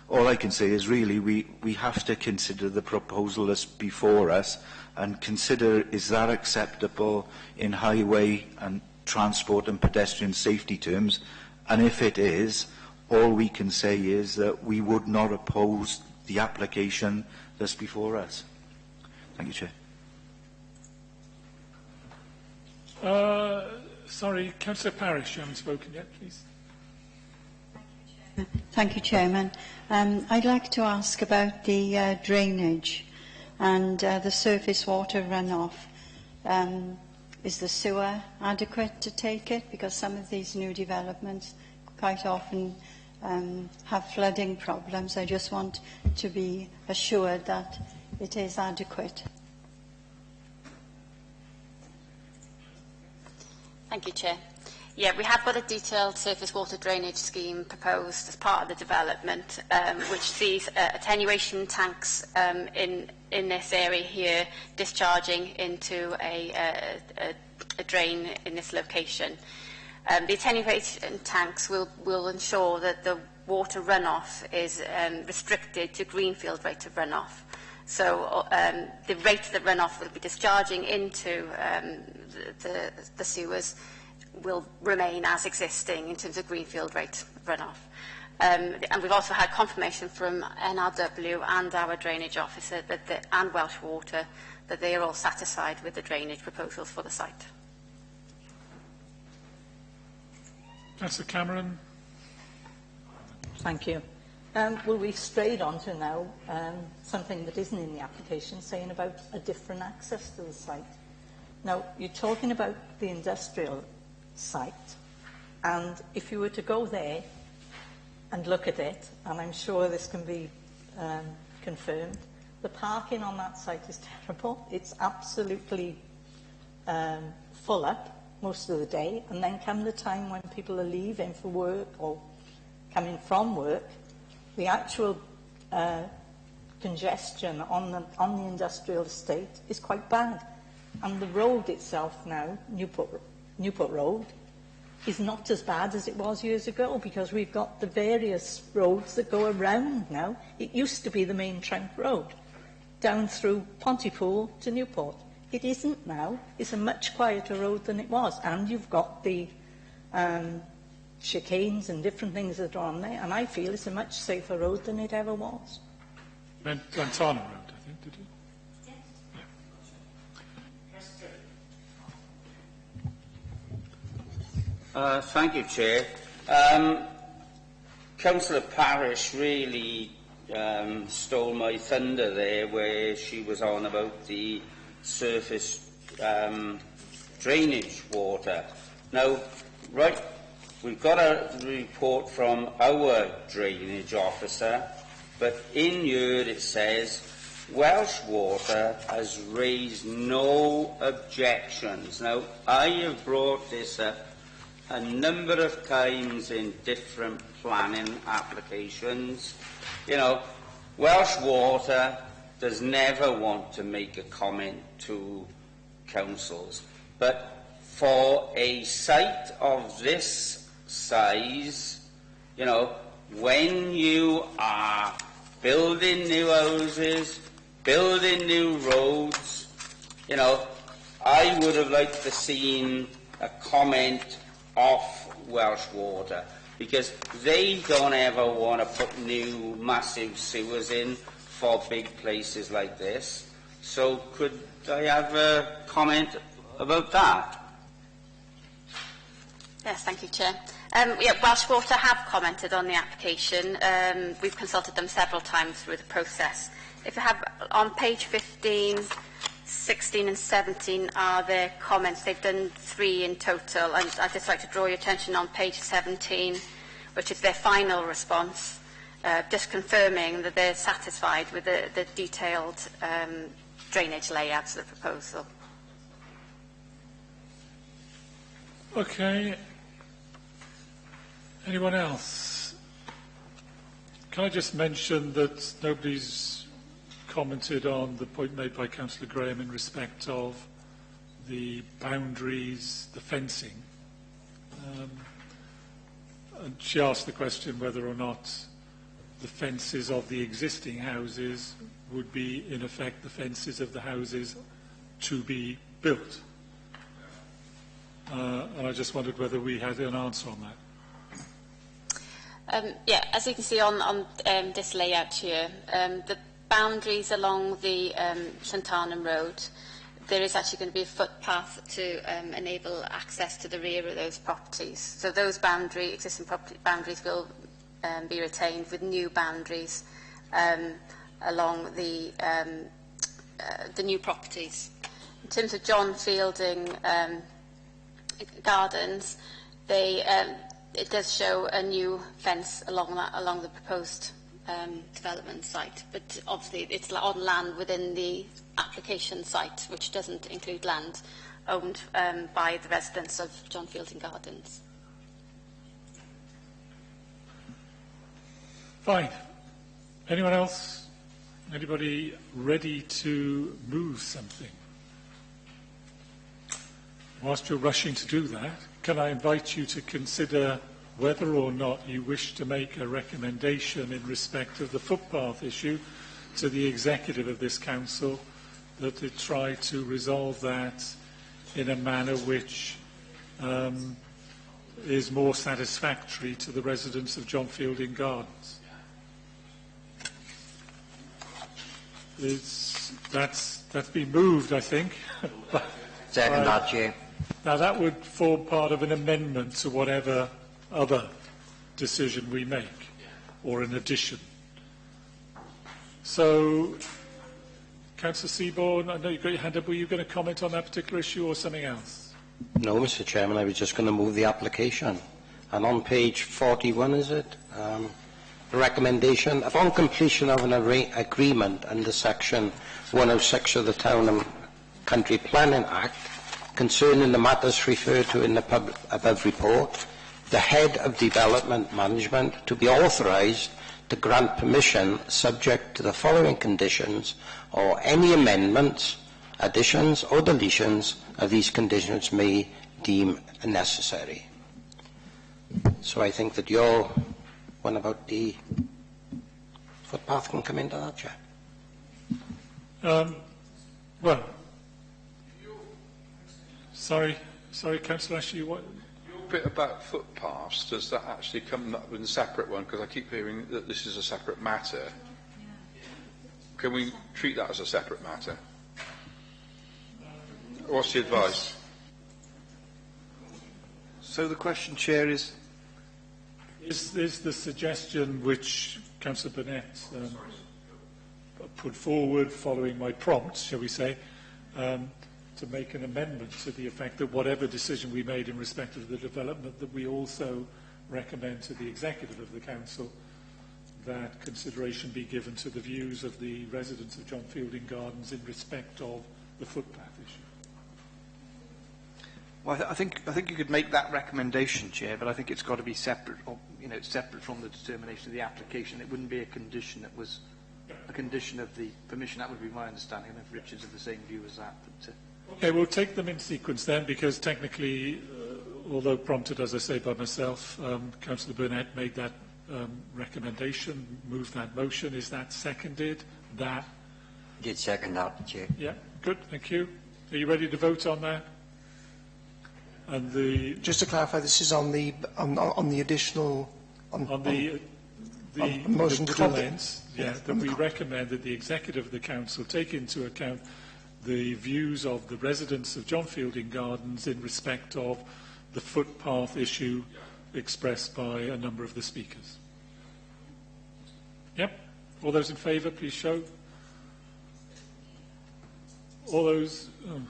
all I can say is really we have to consider the proposal that's before us and consider, is that acceptable in highway and transport and pedestrian safety terms, And if it is, all we can say is that we would not oppose the application that's before us. Thank you, Chair. Sorry, Councillor Parish, you haven't spoken yet, please. Thank you, Chairman. I'd like to ask about the drainage and the surface water runoff. Is the sewer adequate to take it? Because some of these new developments quite often have flooding problems. I just want to be assured that it is adequate. Thank you, Chair. Yeah, we have got a detailed surface water drainage scheme proposed as part of the development, which sees attenuation tanks in this area here discharging into a drain in this location. The attenuation tanks will ensure that the water runoff is restricted to greenfield rate of runoff. So the rate that runoff will be discharging into the sewers will remain as existing in terms of greenfield rate runoff. And we've also had confirmation from NRW and our drainage officer and Welsh Water that they are all satisfied with the drainage proposals for the site. Councillor Cameron. Thank you. Well, we've strayed on to now something that isn't in the application, saying about a different access to the site. Now, you're talking about the industrial site, and if you were to go there and look at it, and I'm sure this can be confirmed, the parking on that site is terrible. It's absolutely full up most of the day, and then come the time when people are leaving for work or coming from work, the actual congestion on the industrial estate is quite bad. And the road itself now, Newport Road, is not as bad as it was years ago, because we've got the various roads that go around now. It used to be the main trunk road, down through Pontypool to Newport. It isn't now. It's a much quieter road than it was. And you've got the chicanes and different things that are on there, and I feel it's a much safer road than it ever was. Lantana Road, I think, did you? Thank you, Chair. Councillor Parish really stole my thunder there, where she was on about the surface drainage water. Now, right, we've got a report from our drainage officer, but in here it says Welsh Water has raised no objections. Now, I have brought this up a number of times in different planning applications. You know, Welsh Water does never want to make a comment to councils, but for a site of this size, you know, when you are building new houses, building new roads, you know, I would have liked to seen a comment off Welsh Water, because they don't ever want to put new massive sewers in for big places like this. So could I have a comment about that? Yes, thank you, Chair. Yeah, Welsh Water have commented on the application. We've consulted them several times through the process. If you have on page 15, 16 and 17 are their comments. They've done 3 in total, and I'd just like to draw your attention on page 17, which is their final response, just confirming that they're satisfied with the detailed drainage layouts of the proposal. Okay. Anyone else? Can I just mention that nobody's commented on the point made by Councillor Graham in respect of the boundaries, the fencing. And she asked the question whether or not the fences of the existing houses would be, in effect, the fences of the houses to be built. And I just wondered whether we had an answer on that. Yeah, as you can see on this layout here, the boundaries along the Llantarnam Road, there is actually going to be a footpath to enable access to the rear of those properties. So those existing property boundaries will be retained, with new boundaries along the new properties. In terms of John Fielding Gardens, it does show a new fence along the proposed development site, but obviously it's on land within the application site, which doesn't include land owned by the residents of John Fielding Gardens. Fine. Anyone else? Anybody ready to move something? Whilst you're rushing to do that, can I invite you to consider whether or not you wish to make a recommendation in respect of the footpath issue to the executive of this council, that it try to resolve that in a manner which is more satisfactory to the residents of John Fielding Gardens. That's been moved, I think. Second that, Chair. Now, that would form part of an amendment to whatever other decision we make, or an addition. So, Councillor Seaborn, I know you've got your hand up. Were you going to comment on that particular issue or something else? No, Mr. Chairman, I was just going to move the application. And on page 41, is it? The recommendation, upon completion of an agreement under section 106 of the Town and Country Planning Act, concerning the matters referred to in the above report, the head of development management to be authorised to grant permission subject to the following conditions, or any amendments, additions or deletions of these conditions may deem necessary. So I think that your one about the footpath can come into that, Chair. Well, sorry, Councillor Ashley, what? Your bit about footpaths, does that actually come up in a separate one? Because I keep hearing that this is a separate matter. Can we treat that as a separate matter? What's the advice? So the question, Chair, is the suggestion which Councillor Burnett put forward following my prompt, shall we say, to make an amendment to the effect that whatever decision we made in respect of the development, that we also recommend to the executive of the council that consideration be given to the views of the residents of John Fielding Gardens in respect of the footpath issue. Well, I think you could make that recommendation, Chair, but I think it's got to be separate, or, it's separate from the determination of the application. It wouldn't be a condition that was a condition of the permission. That would be my understanding. If Richard's of the same view as that. But, okay, we'll take them in sequence then, because technically, although prompted, as I say, by myself, Councillor Burnett made that recommendation, moved that motion. Is that seconded? That? Did second that, Chair. Yeah, good, thank you. Are you ready to vote on that? And the just to clarify, this is on the additional the motion to comments, that we recommend that the executive of the council take into account the views of the residents of John Fielding Gardens in respect of the footpath issue expressed by a number of the speakers. Yep. All those in favour, please show. All those,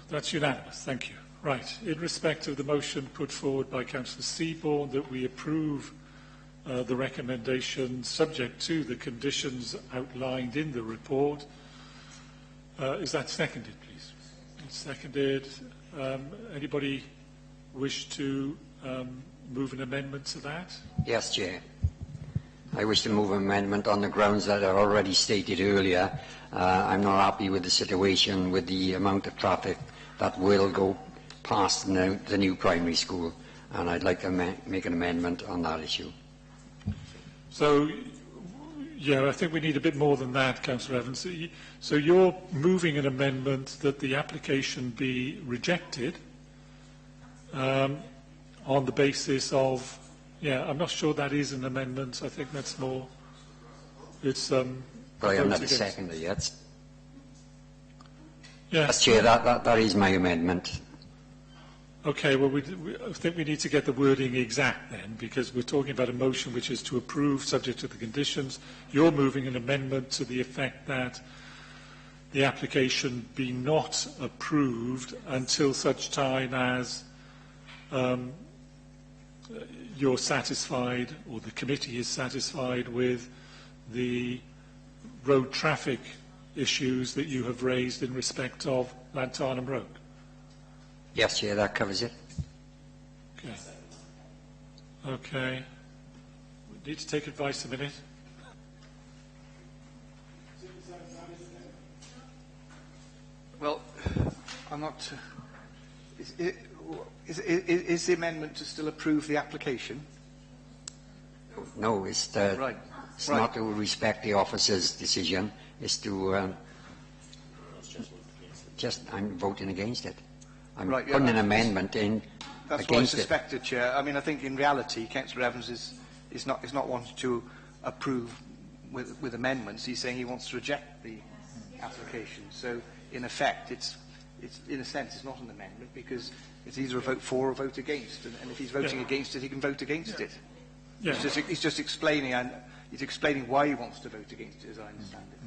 that's unanimous. Thank you. Right. In respect of the motion put forward by Councillor Seaborn that we approve the recommendation subject to the conditions outlined in the report, is that seconded, please? It's seconded. Anybody wish to move an amendment to that? Yes, Chair. I wish to move an amendment on the grounds that are already stated earlier. I'm not happy with the situation with the amount of traffic that will go past the new primary school, and I'd like to make an amendment on that issue. So, yeah, I think we need a bit more than that, Councillor Evans. So you're moving an amendment that the application be rejected on the basis of Yeah, I'm not sure that is an amendment. I think that's more. It's. Well, I haven't had a second yet. Yes. Chair, that is my amendment. Okay, well, I think we need to get the wording exact then, because we're talking about a motion which is to approve subject to the conditions. You're moving an amendment to the effect that the application be not approved until such time as you're satisfied, or the committee is satisfied with the road traffic issues that you have raised in respect of Llantarnam Road. Yes, Chair, that covers it. Okay. Okay. We need to take advice a minute. Well, I'm not. Is the amendment to still approve the application? No, it's right. It's not to respect the officer's decision. It's to I'm voting against it. I'm putting an amendment in that's against what I suspected, Chair. I mean, I think in reality, Councillor Evans is not wanting to approve with amendments. He's saying he wants to reject the application. So, in effect, it's in a sense it's not an amendment because it's either a vote for or a vote against. And if he's voting against it, he can vote against it. Yeah. He's just explaining, and he's explaining why he wants to vote against it, as I understand it.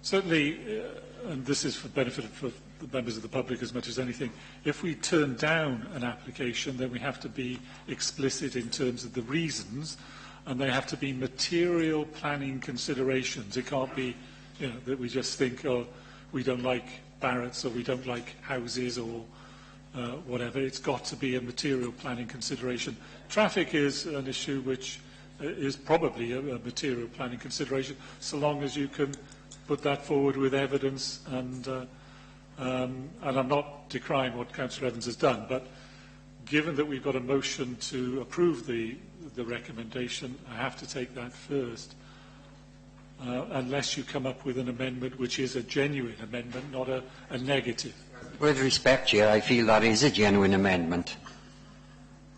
Certainly, and this is for benefit for the members of the public as much as anything, if we turn down an application, then we have to be explicit in terms of the reasons, and they have to be material planning considerations. It can't be, that we just think, oh, we don't like Barrett's or we don't like houses or whatever. It's got to be a material planning consideration. Traffic is an issue which is probably a material planning consideration, so long as you can put that forward with evidence. And I'm not decrying what Councillor Evans has done, but given that we've got a motion to approve the recommendation, I have to take that first. Unless you come up with an amendment which is a genuine amendment, not a negative. With respect, Chair, I feel that is a genuine amendment.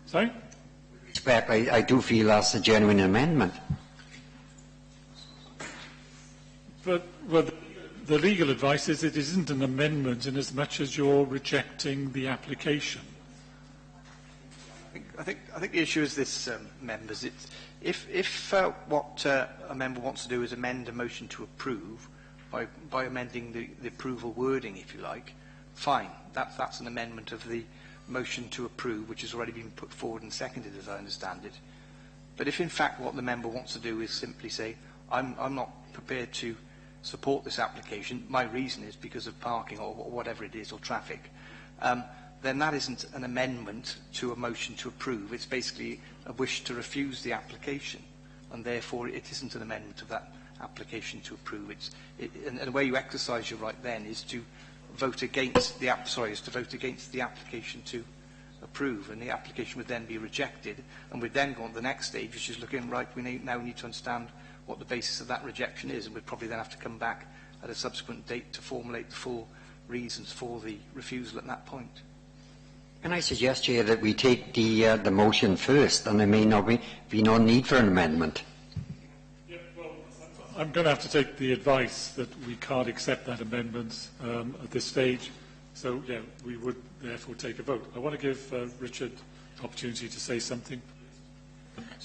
Sorry? With respect, I do feel that's a genuine amendment. But well, the legal advice is it isn't an amendment in as much as you're rejecting the application. I think the issue is this, members. If what a member wants to do is amend a motion to approve by amending the approval wording, if you like, fine. That's an amendment of the motion to approve, which has already been put forward and seconded, as I understand it. But if in fact what the member wants to do is simply say, I'm not prepared to support this application, my reason is because of parking or whatever it is, or traffic, then that isn't an amendment to a motion to approve. It's basically a wish to refuse the application, and therefore it isn't an amendment of that application to approve. And the way you exercise your right then is to vote against the application to approve, and the application would then be rejected, and we'd then go on to the next stage, which is looking right. We now need to understand what the basis of that rejection is, and we'd probably then have to come back at a subsequent date to formulate the full reasons for the refusal at that point. Can I suggest, Chair, that we take the motion first, and there may not be no need for an amendment? Yeah, well, I'm going to have to take the advice that we can't accept that amendment at this stage. So, yeah, we would therefore take a vote. I want to give Richard the opportunity to say something.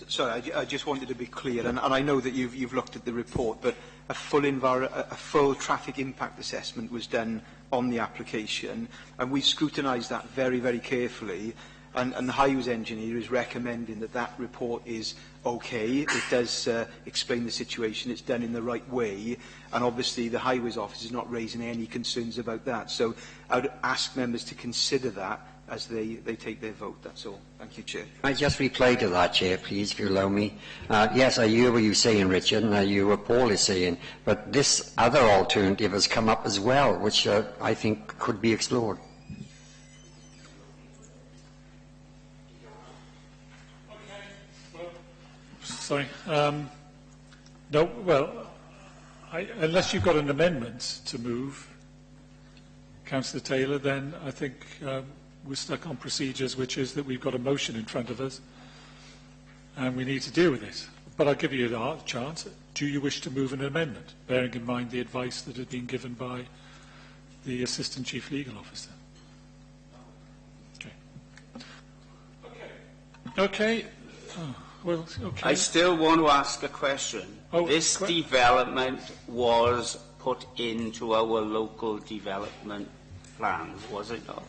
Sorry, I just wanted to be clear, and I know that you've looked at the report, but a full traffic impact assessment was done on the application, and we scrutinised that very, very carefully, and the highways engineer is recommending that report is okay. It does explain the situation, it's done in the right way, and obviously the highways office is not raising any concerns about that. So I would ask members to consider that as they take their vote. That's all. Thank you, Chair. I just reply to that, Chair, please, if you allow me. Yes, I hear what you're saying, Richard, and I hear what Paul is saying, but this other alternative has come up as well, which I think could be explored. Sorry. No, well, unless you've got an amendment to move, Councillor Taylor, then I think we're stuck on procedures, which is that we've got a motion in front of us. and we need to deal with it. But I'll give you a chance. Do you wish to move an amendment, bearing in mind the advice that had been given by the Assistant Chief Legal Officer? Okay. Oh, well, okay. I still want to ask a question. This development was put into our local development plan, was it not?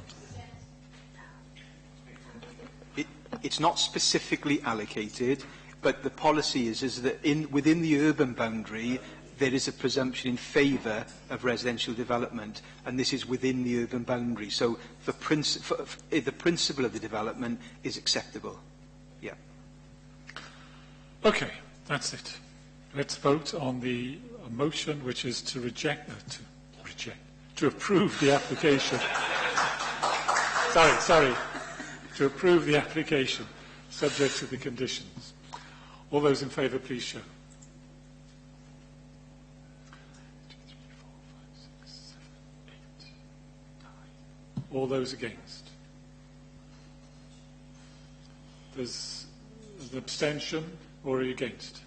It's not specifically allocated, but the policy is that within the urban boundary, there is a presumption in favour of residential development, and this is within the urban boundary. So the principle of the development is acceptable. Yeah. Okay, that's it. Let's vote on the motion, which is to to approve the application. Sorry. To approve the application, subject to the conditions. All those in favour, please show. 2, 3, 4, 5, 6, 7, 8, 9. All those against? There's an abstention, or are you against?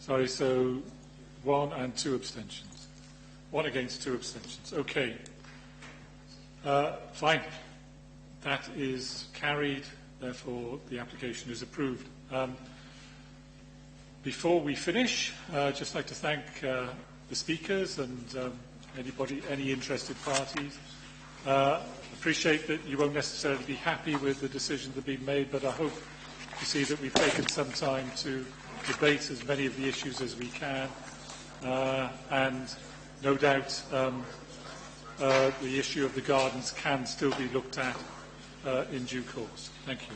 Sorry, so 1 and 2 abstentions. 1 against, 2 abstentions. Okay. Fine. That is carried, therefore the application is approved. Before we finish, I'd just like to thank the speakers and any interested parties. Appreciate that you won't necessarily be happy with the decisions that have been made, but I hope to see that we've taken some time to debate as many of the issues as we can, and no doubt the issue of the gardens can still be looked at in due course. Thank you.